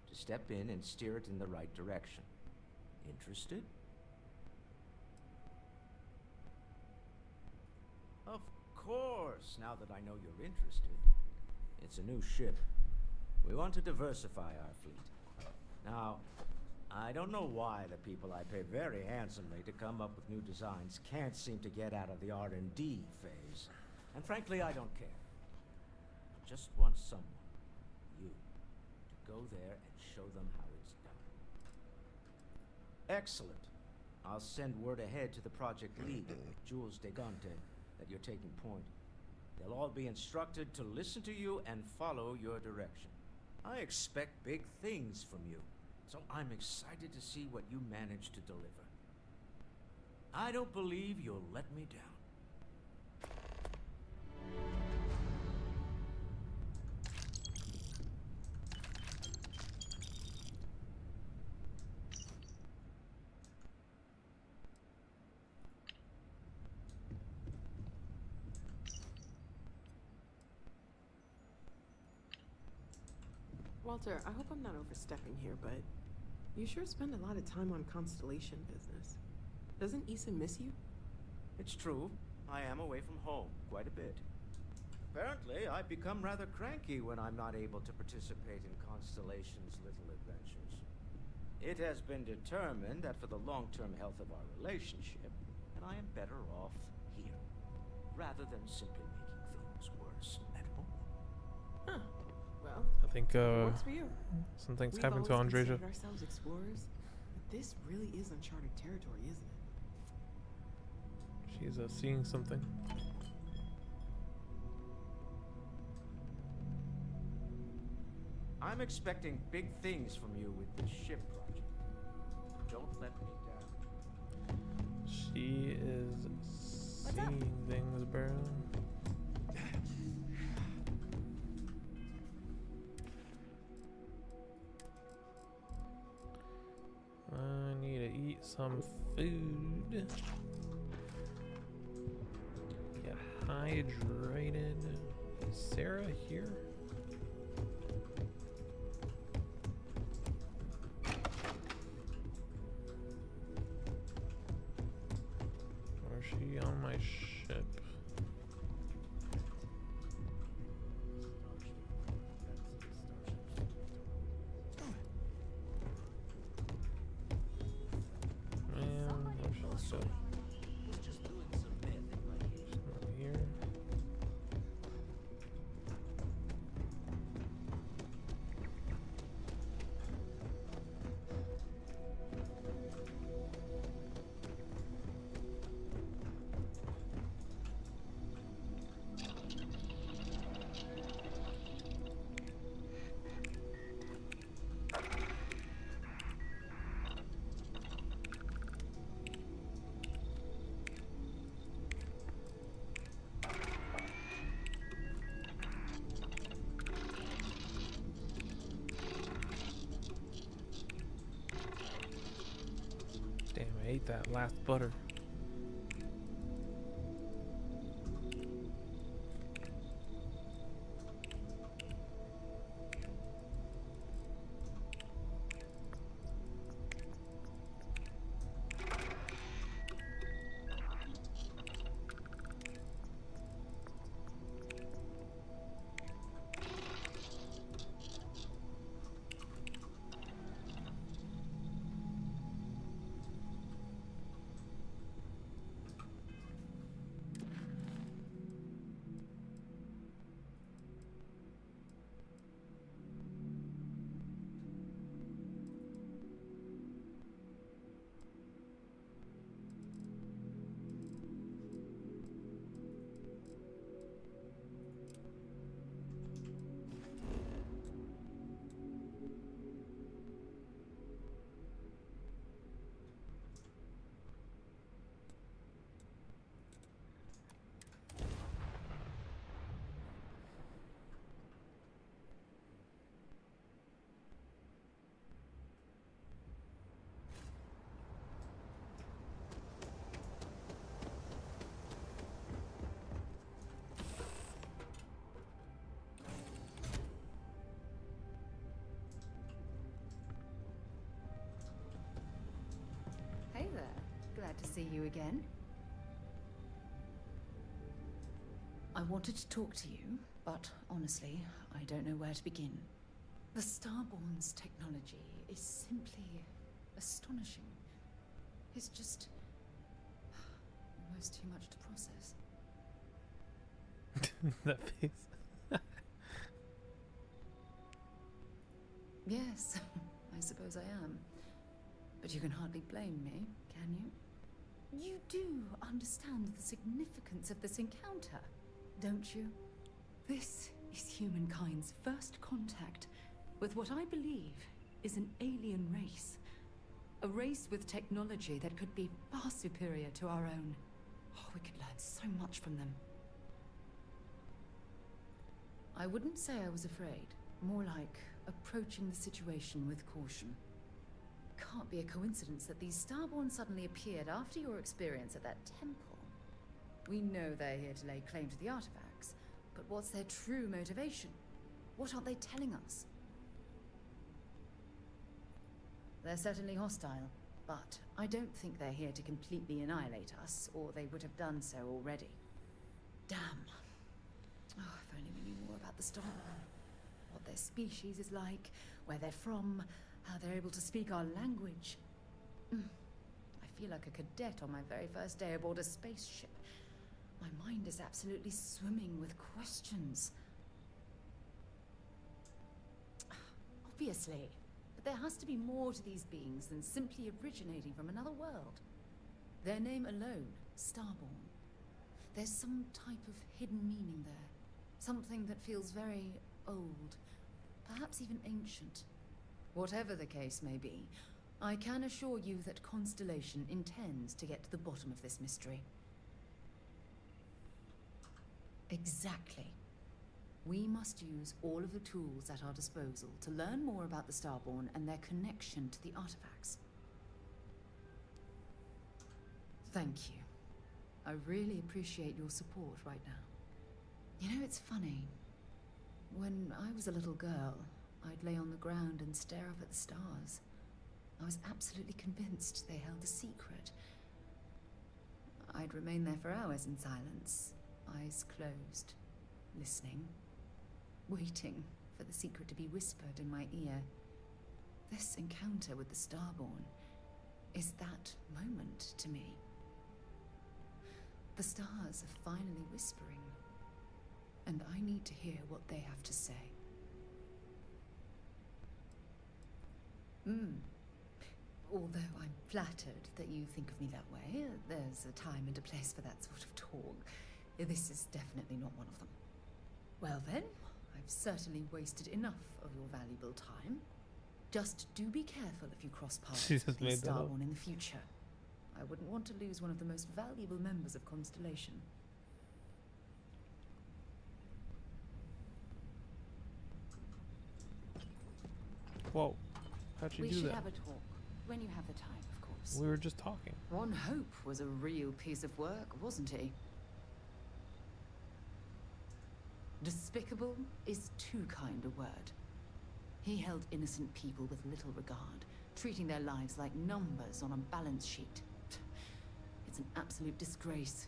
to step in and steer it in the right direction. Interested? Of course, now that I know you're interested. It's a new ship. We want to diversify our fleet. Now, I don't know why the people I pay very handsomely to come up with new designs can't seem to get out of the R&D phase. And frankly, I don't care. I just want someone, you, to go there and show them how it's done. Excellent. I'll send word ahead to the project lead, Jules Degante, that you're taking point. They'll all be instructed to listen to you and follow your direction. I expect big things from you. So I'm excited to see what you manage to deliver. I don't believe you'll let me down. Walter, I hope I'm not overstepping here, but you sure spend a lot of time on Constellation business. Doesn't Issa miss you? It's true. I am away from home quite a bit. Apparently, I've become rather cranky when I'm not able to participate in Constellation's little adventures. It has been determined that for the long-term health of our relationship, that I am better off here, rather than simply making things worse at home. Huh. Well, I think it works for you. something's We've happened to always Andreja. considered ourselves explorers, but this really is uncharted territory, isn't it? She's seeing something. I'm expecting big things from you with this ship project. Don't let me down. She is seeing things, bro. I need to eat some food. Get hydrated. Is Sarah here? Or is she on my ship? Man, where's she still? She's not here. Damn, I ate that last butter. Hey there. Glad to see you again. I wanted to talk to you, but honestly, I don't know where to begin. The Starborn's technology is simply astonishing. It's just almost too much to process. That face. Yes, I suppose I am. But you can hardly blame me, can you? You do understand the significance of this encounter, don't you? This is humankind's first contact with what I believe is an alien race. A race with technology that could be far superior to our own. Oh, we could learn so much from them. I wouldn't say I was afraid. More like approaching the situation with caution. Can't be a coincidence that these Starborn suddenly appeared after your experience at that temple. We know they're here to lay claim to the artifacts, but what's their true motivation? What aren't they telling us? They're certainly hostile, but I don't think they're here to completely annihilate us, or they would have done so already. Damn. Oh, if only we knew more about the Starborn. What their species is like, where they're from, how they're able to speak our language. I feel like a cadet on my very first day aboard a spaceship. My mind is absolutely swimming with questions. Obviously. But there has to be more to these beings than simply originating from another world. Their name alone, Starborn. There's some type of hidden meaning there. Something that feels very old, perhaps even ancient. Whatever the case may be, I can assure you that Constellation intends to get to the bottom of this mystery. Exactly. We must use all of the tools at our disposal to learn more about the Starborn and their connection to the artifacts. Thank you. I really appreciate your support right now. You know, it's funny. When I was a little girl, I'd lay on the ground and stare up at the stars. I was absolutely convinced they held a secret. I'd remain there for hours in silence, eyes closed, listening, waiting for the secret to be whispered in my ear. This encounter with the Starborn is that moment to me. The stars are finally whispering, and I need to hear what they have to say. Although I'm flattered that you think of me that way, there's a time and a place for that sort of talk. This is definitely not one of them. Well then, I've certainly wasted enough of your valuable time. Just do be careful if you cross paths with the Starborn in the future. I wouldn't want to lose one of the most valuable members of Constellation. Whoa. How'd you do that? We should have a talk. When you have the time, of course. We were just talking. Ron Hope was a real piece of work, wasn't he? Despicable is too kind a word. He held innocent people with little regard, treating their lives like numbers on a balance sheet. It's an absolute disgrace.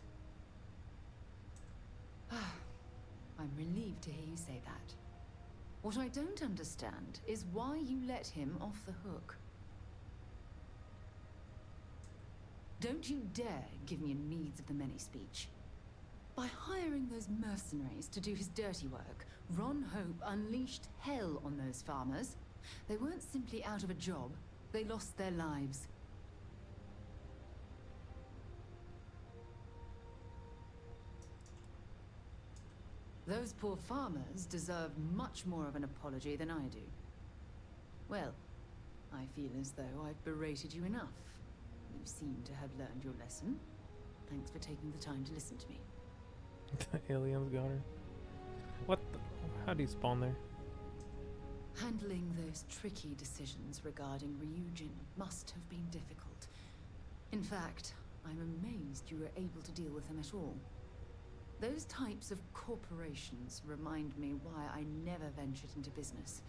I'm relieved to hear you say that. What I don't understand is why you let him off the hook. Don't you dare give me a needs of the many speech. By hiring those mercenaries to do his dirty work, Ron Hope unleashed hell on those farmers. They weren't simply out of a job, they lost their lives. Those poor farmers deserve much more of an apology than I do. Well, I feel as though I've berated you enough. You seem to have learned your lesson. Thanks for taking the time to listen to me. The aliens got her. What the? How do you spawn there? Handling those tricky decisions regarding Ryujin must have been difficult. In fact, I'm amazed you were able to deal with them at all. Those types of corporations remind me why I never ventured into business.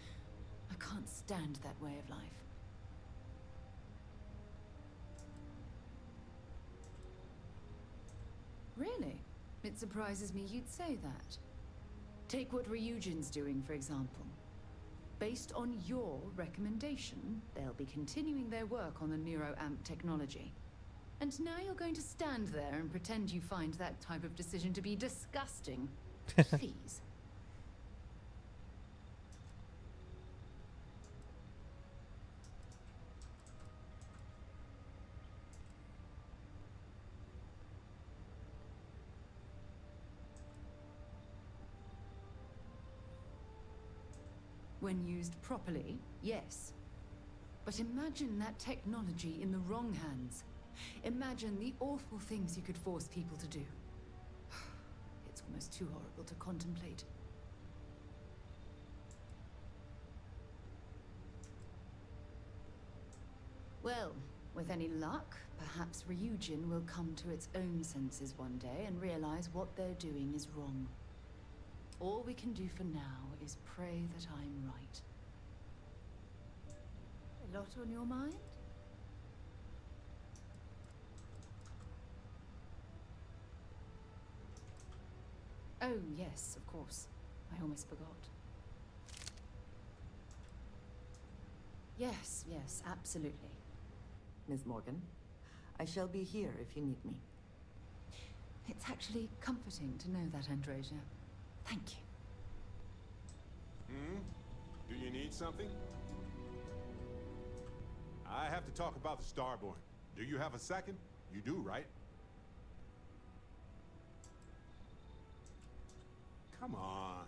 I can't stand that way of life. Really? It surprises me you'd say that. Take what Ryujin's doing, for example. Based on your recommendation, they'll be continuing their work on the NeuroAmp technology. And now you're going to stand there and pretend you find that type of decision to be disgusting. Please. When used properly, yes. But imagine that technology in the wrong hands. Imagine the awful things you could force people to do. It's almost too horrible to contemplate. Well, with any luck, perhaps Ryujin will come to its own senses one day and realize what they're doing is wrong. All we can do for now is pray that I'm right. A lot on your mind? Oh, yes, of course. I almost forgot. Yes, yes, absolutely. Miss Morgan, I shall be here if you need me. It's actually comforting to know that, Andreja. Thank you. Do you need something? I have to talk about the Starborn. Do you have a second? You do, right? Come on.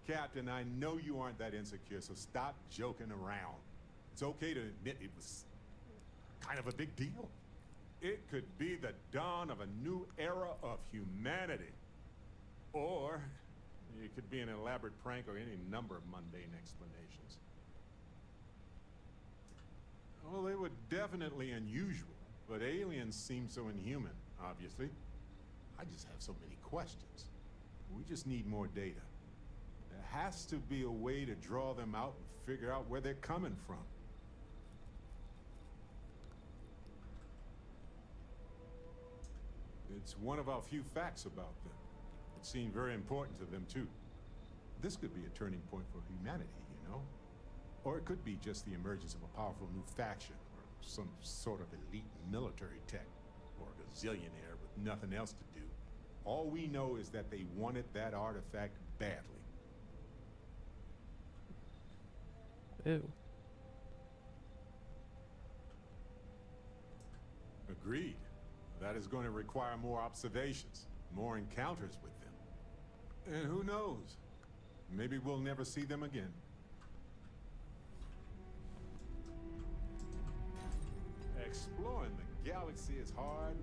Captain, I know you aren't that insecure, so stop joking around. It's okay to admit it was kind of a big deal. It could be the dawn of a new era of humanity. Or it could be an elaborate prank or any number of mundane explanations. Well, they were definitely unusual, but aliens seem so inhuman, obviously. I just have so many questions. We just need more data. There has to be a way to draw them out and figure out where they're coming from. It's one of our few facts about them. It seemed very important to them, too. This could be a turning point for humanity, you know? Or it could be just the emergence of a powerful new faction, or some sort of elite military tech, or a gazillionaire with nothing else to do. All we know is that they wanted that artifact badly. Ew. Agreed. That is going to require more observations, more encounters with them. And who knows? Maybe we'll never see them again. Exploring the galaxy is hard.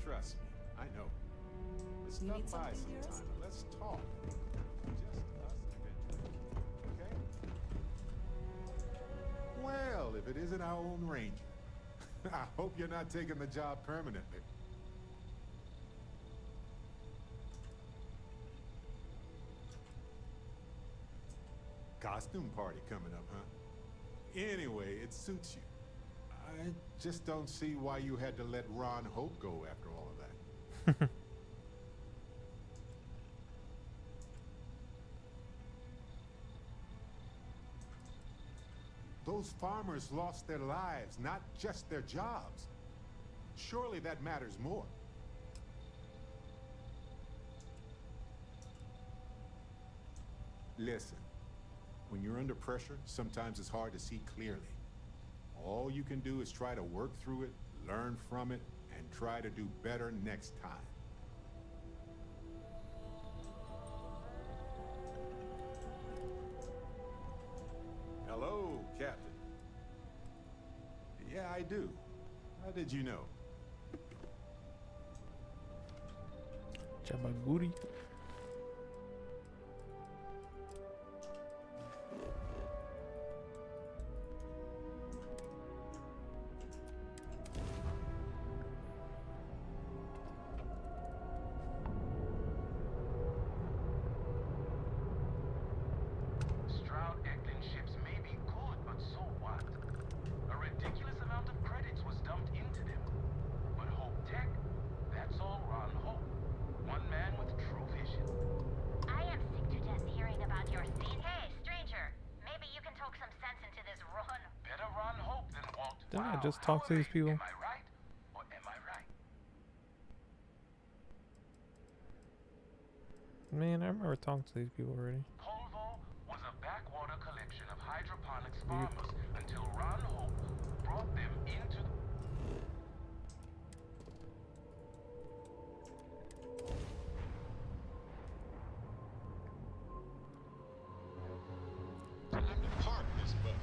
Trust me, I know. Let's stop by sometime. Let's talk. Just us eventually. Okay? Well, if it isn't our own ranger. I hope you're not taking the job permanently. Costume party coming up, huh? Anyway, it suits you. I just don't see why you had to let Ron Hope go after all of that. Those farmers lost their lives, not just their jobs. Surely that matters more. Listen, when you're under pressure, sometimes it's hard to see clearly. All you can do is try to work through it, learn from it, and try to do better next time. Hello, Captain. Yeah, I do. How did you know? Chabaguri. Didn't I just talk to these people? Am I right or am I right? Man, I remember talking to these people already. Polvo was a backwater collection of hydroponics farmers until Ron Hope brought them into Time to park this buggy.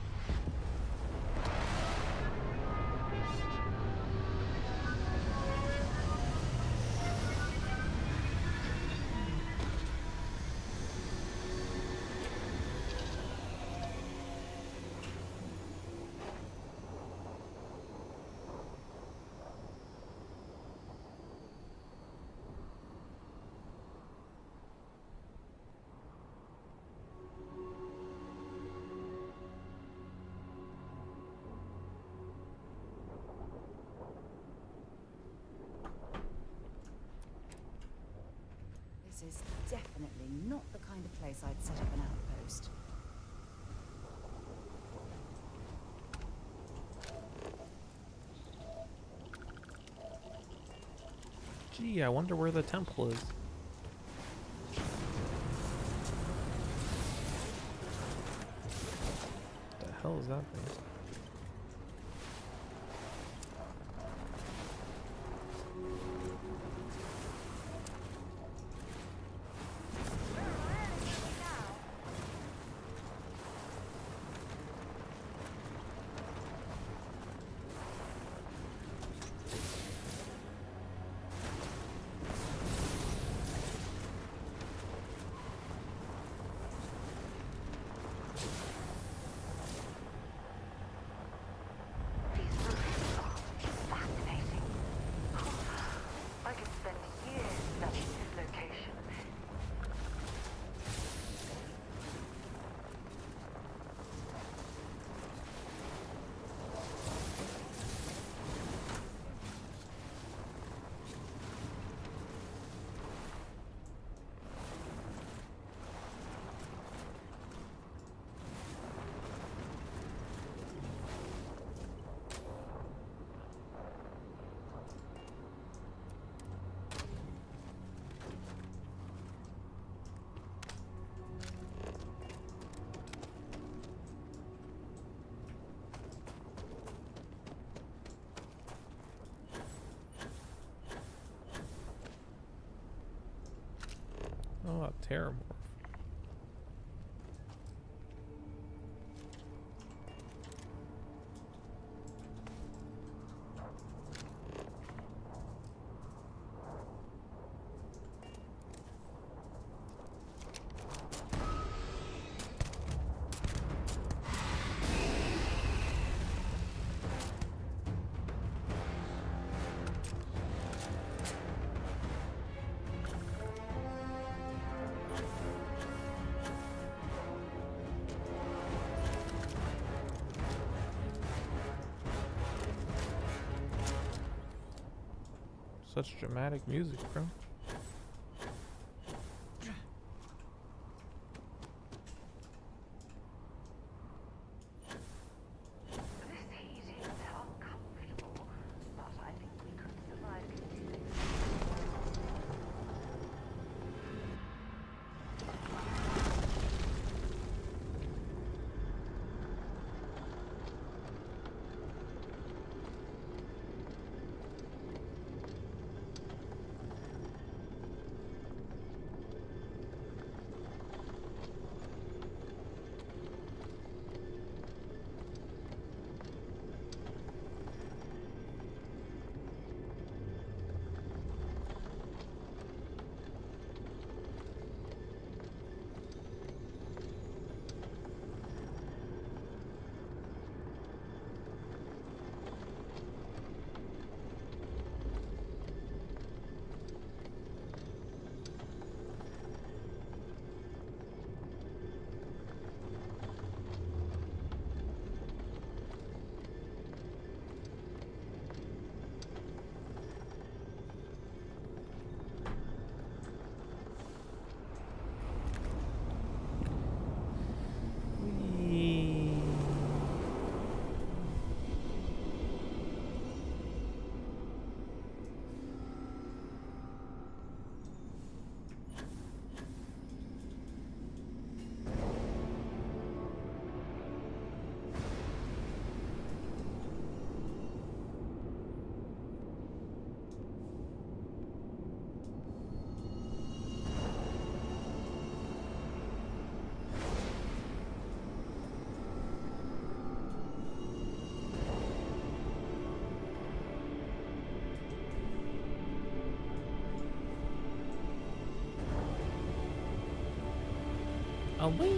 is definitely not the kind of place I'd set up an outpost. Gee, I wonder where the temple is. What the hell is that thing? Oh, a terramorph. Such dramatic music, bro. Away.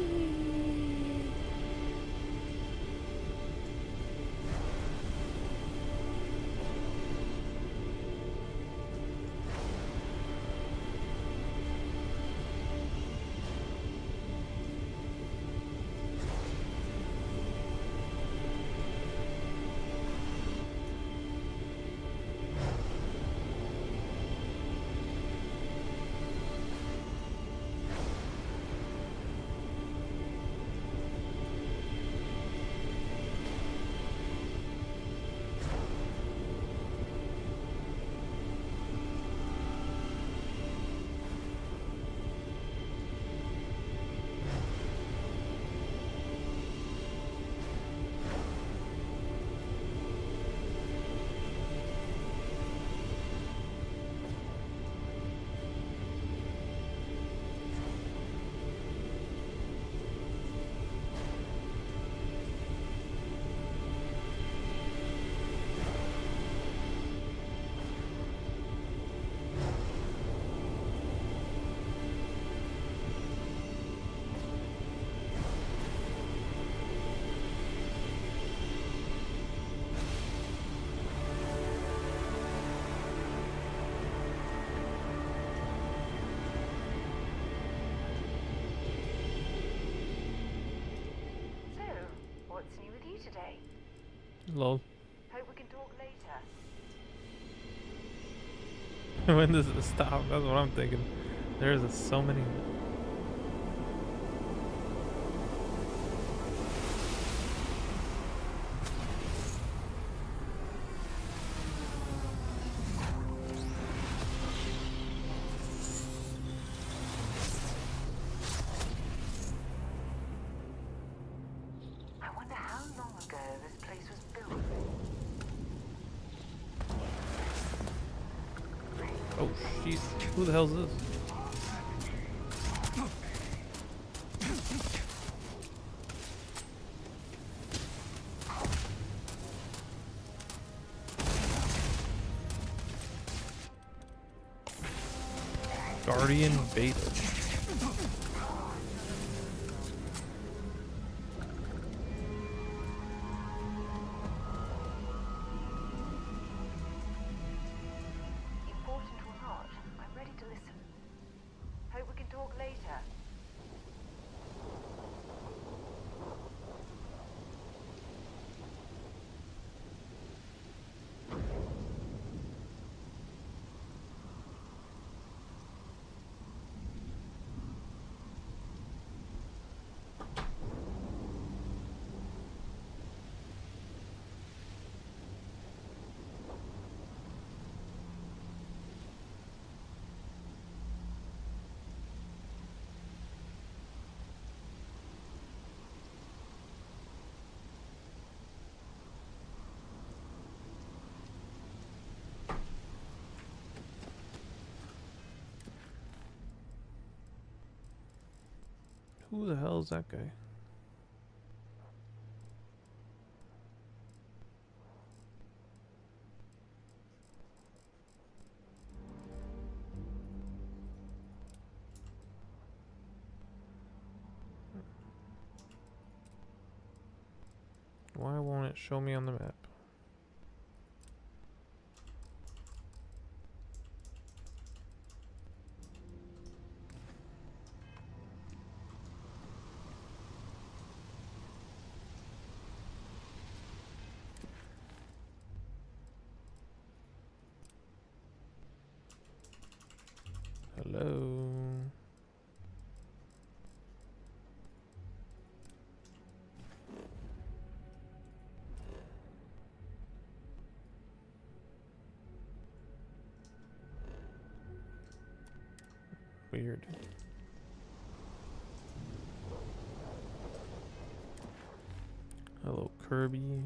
What's new with you today? Lol. Hope we can talk later. When does it stop? That's what I'm thinking. There's so many. I wonder how long ago this place was built. Oh, jeez. Who the hell's this? Guardian Beta. Important or not, I'm ready to listen. Hope we can talk later. Who the hell is that guy? Why won't it show me on the map? Hello. Weird. Hello, Kirby.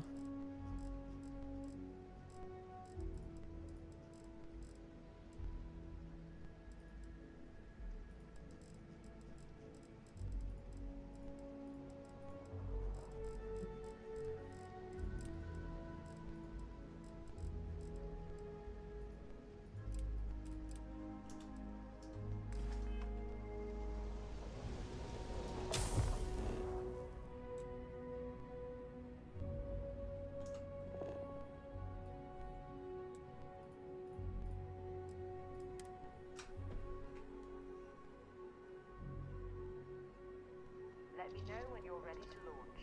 Let me know when you're ready to launch.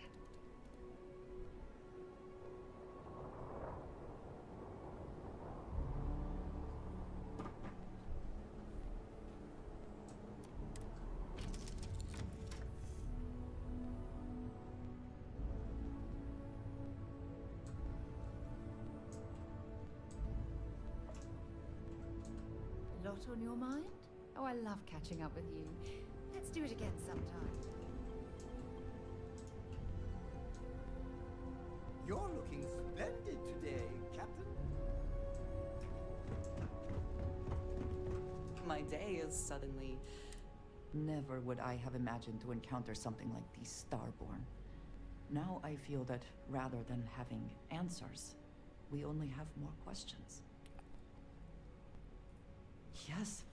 Lot on your mind? Oh, I love catching up with you. Let's do it again sometime. You're looking splendid today, Captain. My day is suddenly... Never would I have imagined to encounter something like the Starborn. Now I feel that rather than having answers, we only have more questions. Yes,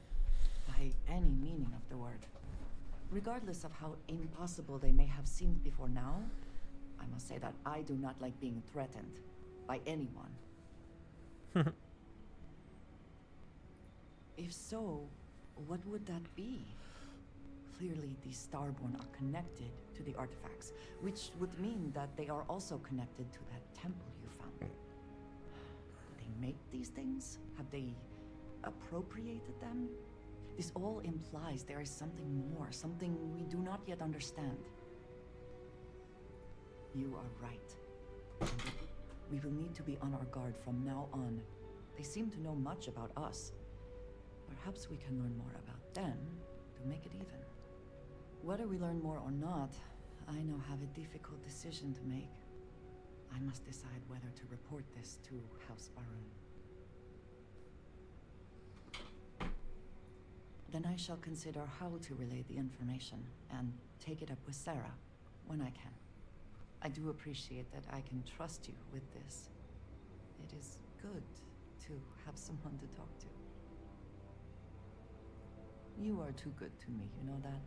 by any meaning of the word. Regardless of how impossible they may have seemed before now, I must say that I do not like being threatened by anyone. If so, what would that be? Clearly, these Starborn are connected to the artifacts, which would mean that they are also connected to that temple you found. Did they make these things? Have they appropriated them? This all implies there is something more, something we do not yet understand. You are right. We will need to be on our guard from now on. They seem to know much about us. Perhaps we can learn more about them to make it even. Whether we learn more or not, I now have a difficult decision to make. I must decide whether to report this to House Baron. Then I shall consider how to relay the information and take it up with Sarah when I can. I do appreciate that I can trust you with this. It is good to have someone to talk to. You are too good to me, you know that?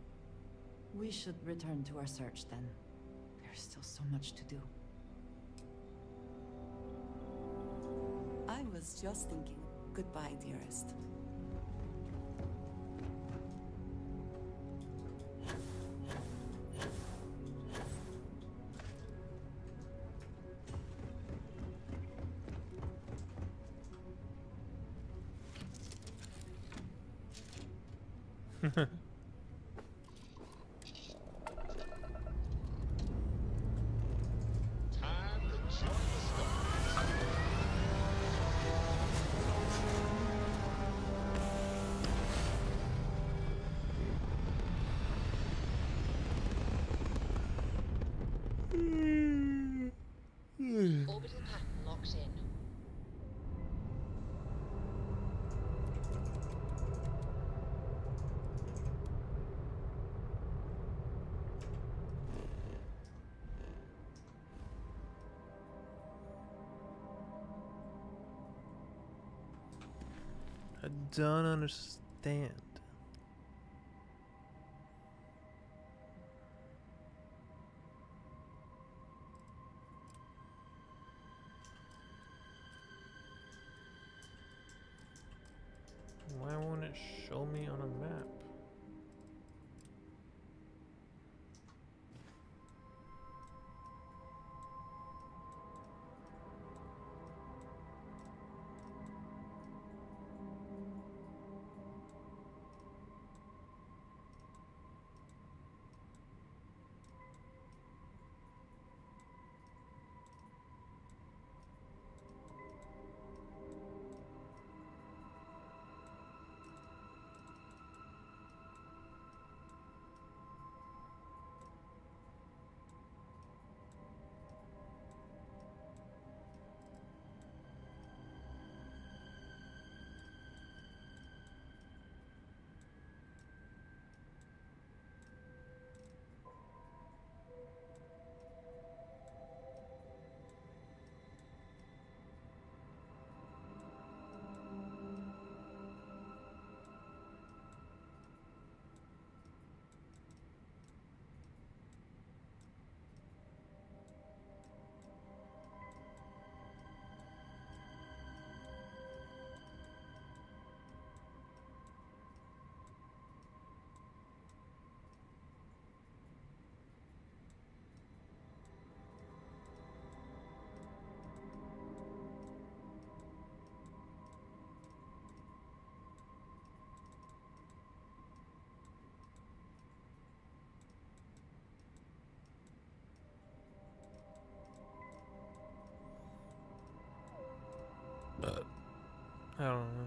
We should return to our search then. There's still so much to do. I was just thinking, goodbye, dearest. Time to join the stars. Orbital pattern locks in. I don't understand. Why won't it show me on a map? I don't know.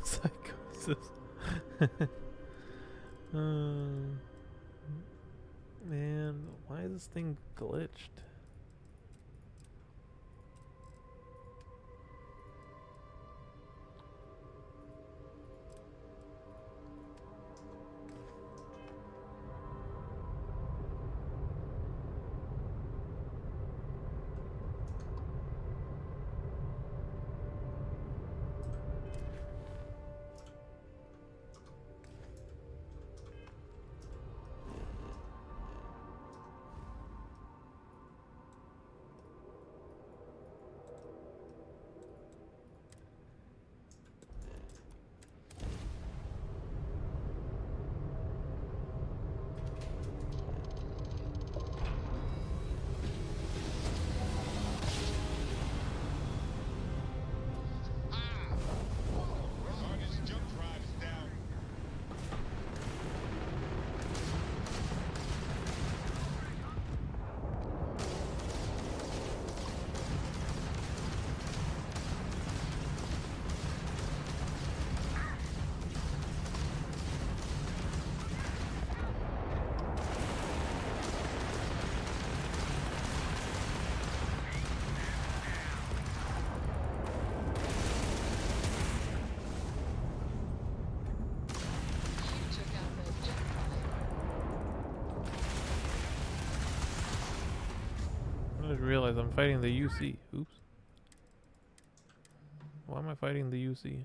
Psychosis. Man, why is this thing glitched? I just realized I'm fighting the UC. Oops. Why am I fighting the UC?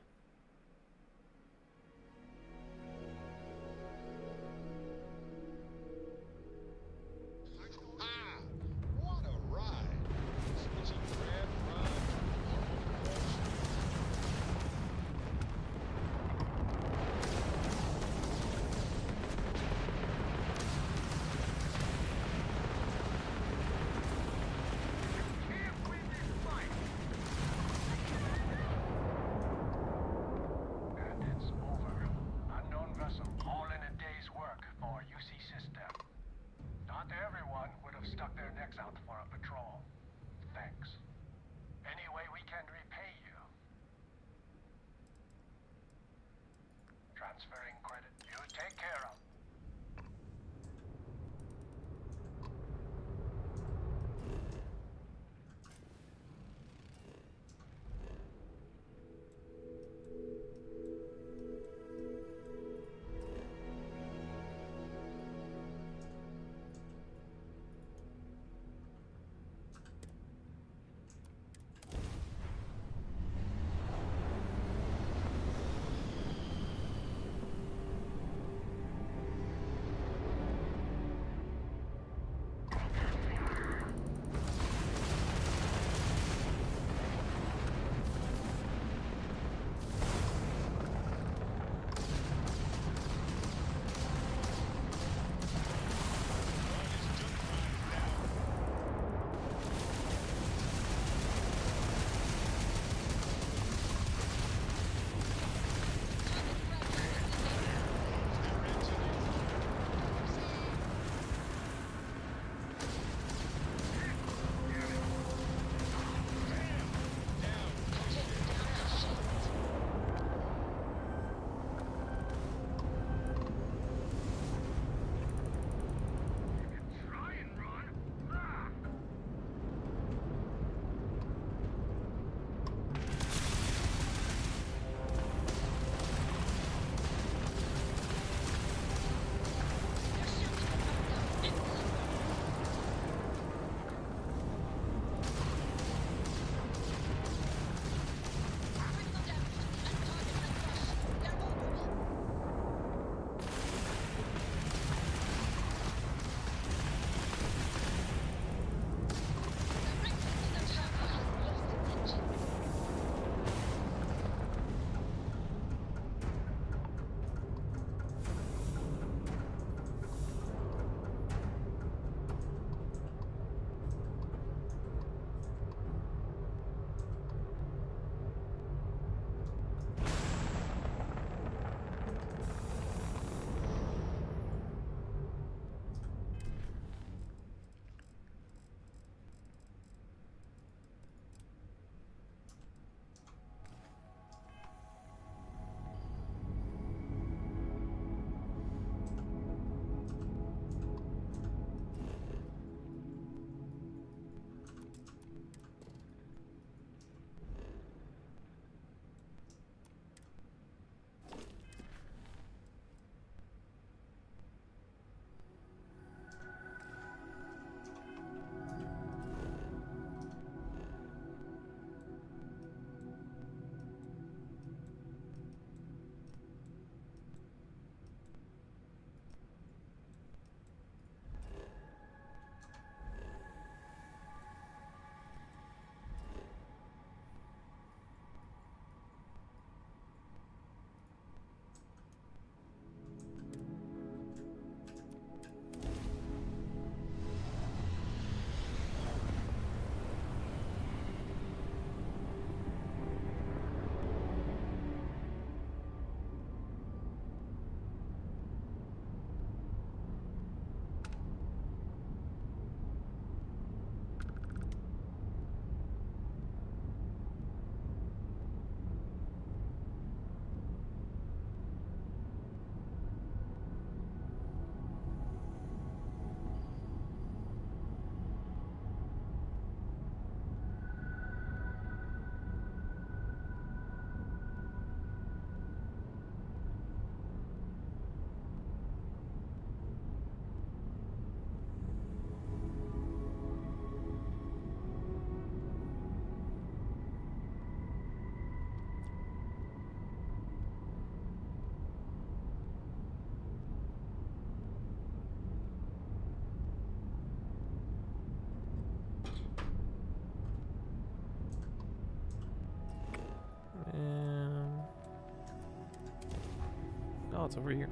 Oh, it's over here.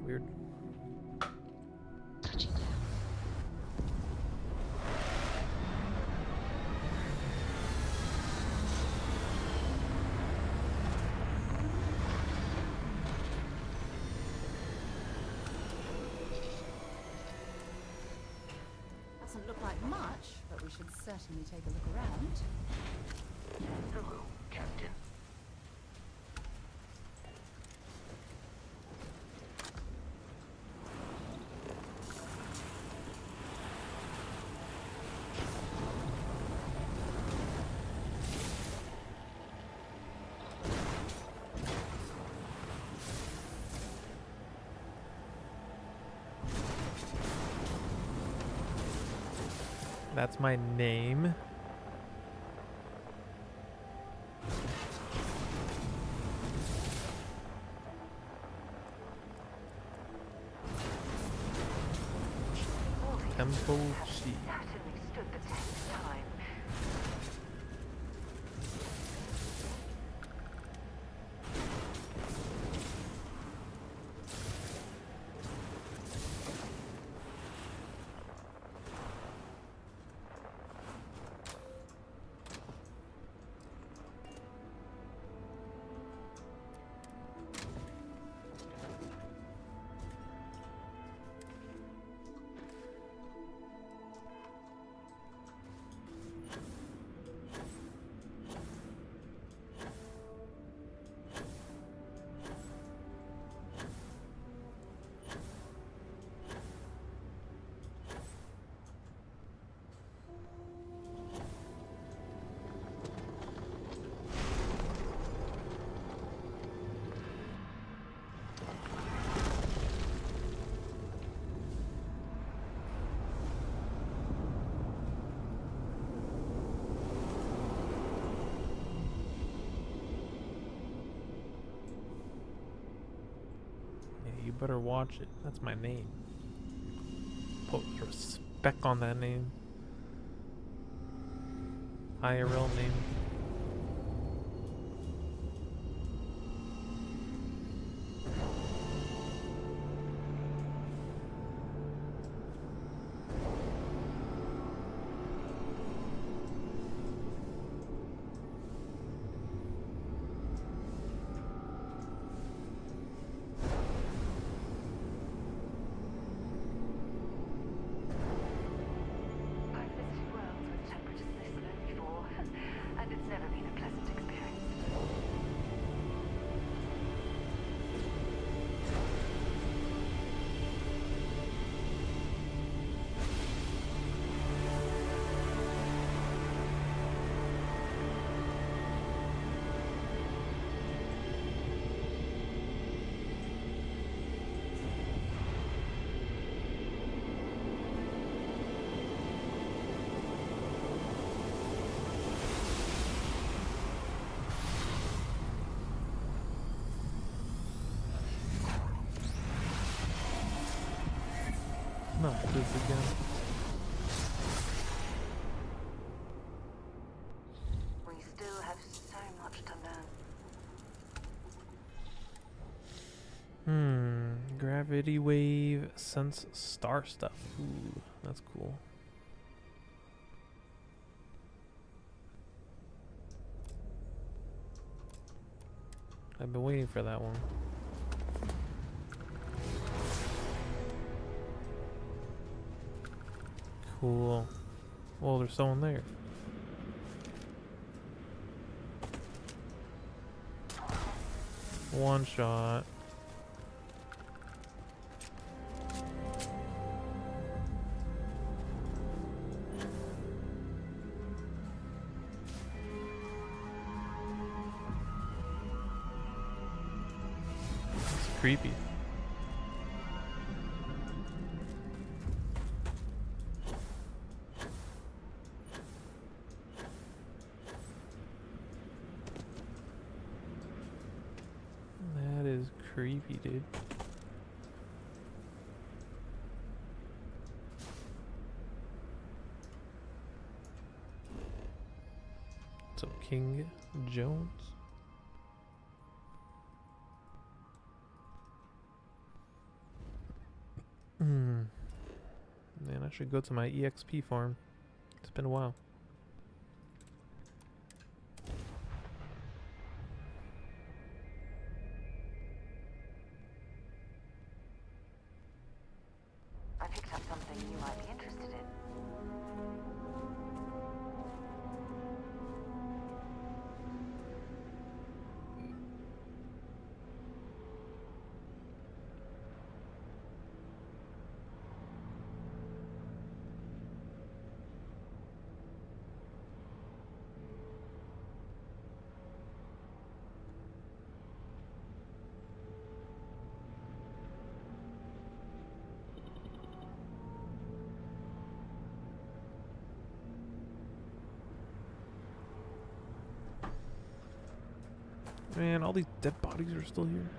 Weird. Touching down. Doesn't look like much, but we should certainly take a look around. Hello, Captain. That's my name. Temple Chi. Certainly stood the test of time. You better watch it. That's my name. Put respect on that name. IRL name. Not this again. We still have so much to learn. Gravity wave, sense star stuff. Ooh, that's cool. I've been waiting for that one. Cool. Well, there's someone there. One shot. It's creepy. Creepy, dude. So King Jones. Man, I should go to my EXP farm. It's been a while. I picked up something you might be interested in. Man, all these dead bodies are still here.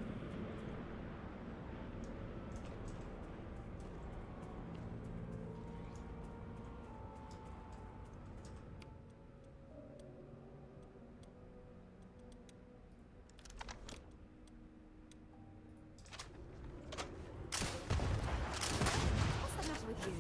What's the matter with you?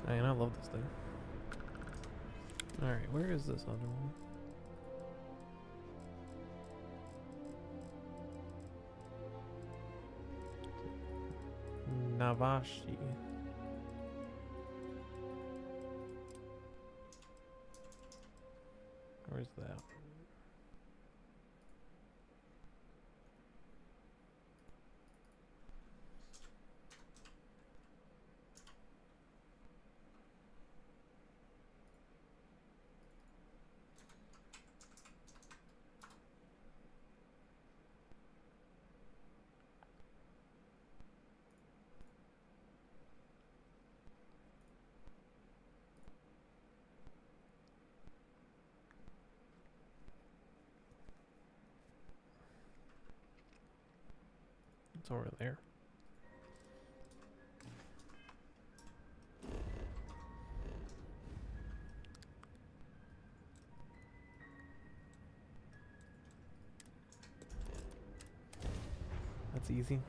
Man, I love this thing. Alright, where is this other one? Navashi. Where's that? It's over there. That's easy.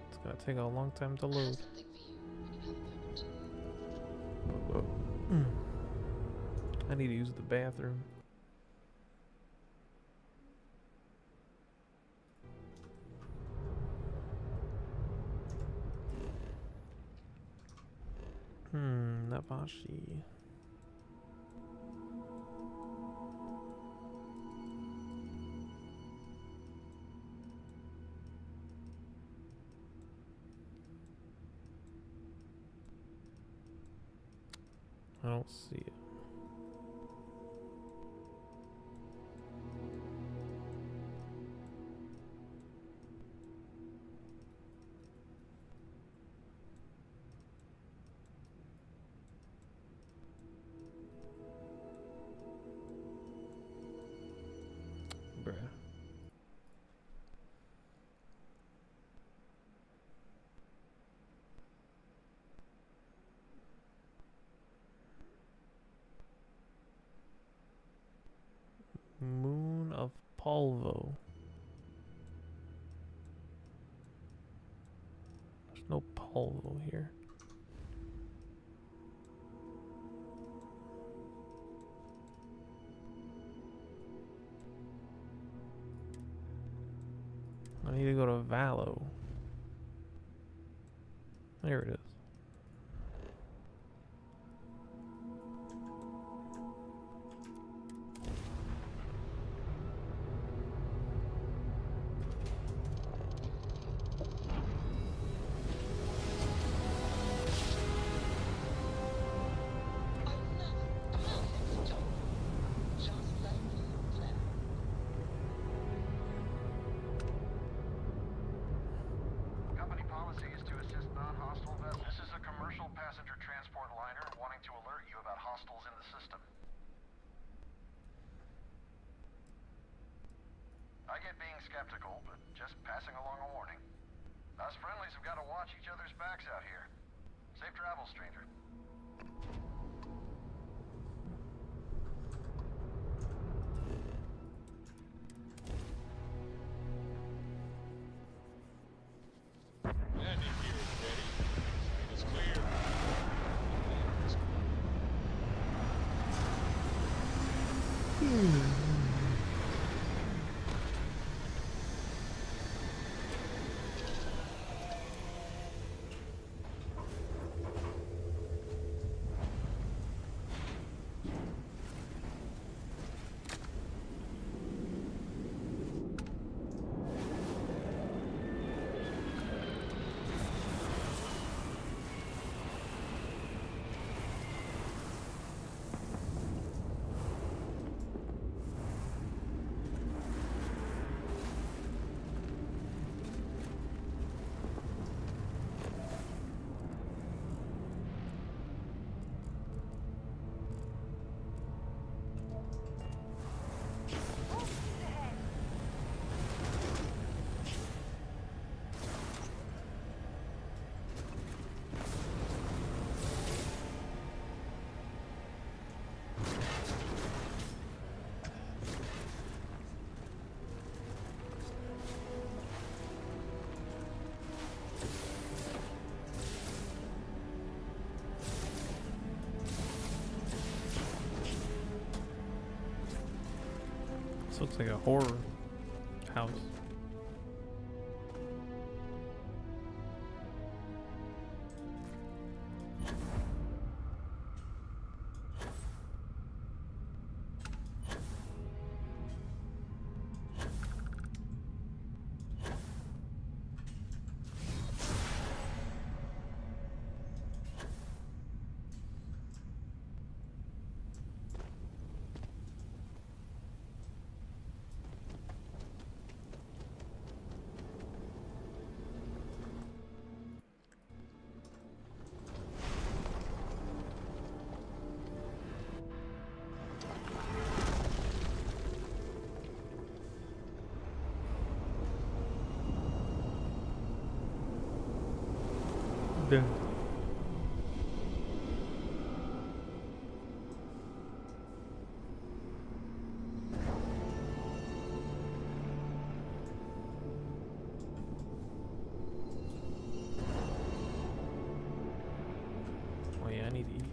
It's gonna take a long time to load. I need to use the bathroom. Navashi. I don't see it. Bruh. polvo. There's no polvo here. I need to go to Valo. There it is. Company policy is to assist non-hostile vessels. This is a commercial passenger transport liner wanting to alert you about hostiles in the system. I get being skeptical, but just passing along a warning. Us friendlies have got to watch each other's backs out here. Safe travels, stranger. Landing gear is ready. Site is clear. This looks like a horror house. Yeah. Oh yeah, I need to eat.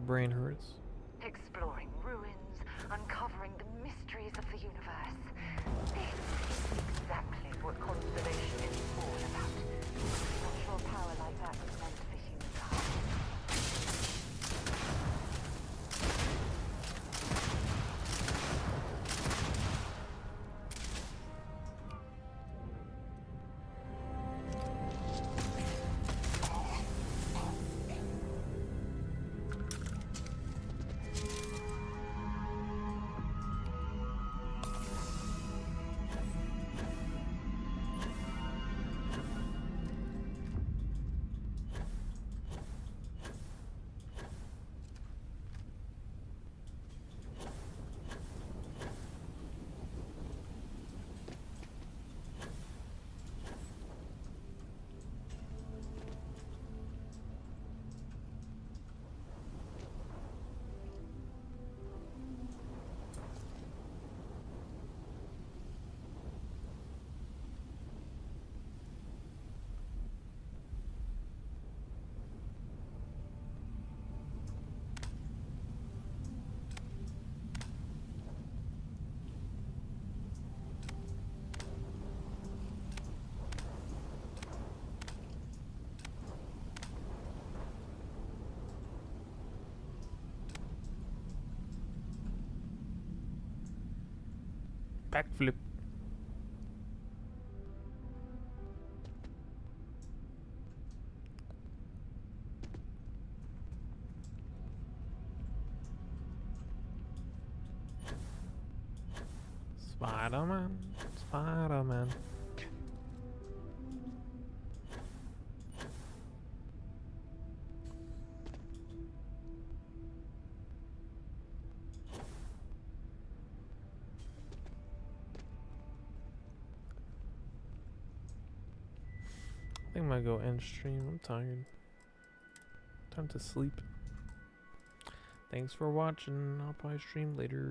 brain hurts. Exploring ruins, uncovering the mysteries of the universe. This is exactly what conservation is all about. Not sure power like that was meant for humankind. Backflip. Spider-Man, Spider-Man. I think I might go end stream. I'm tired. Time to sleep. Thanks for watching. I'll probably stream later.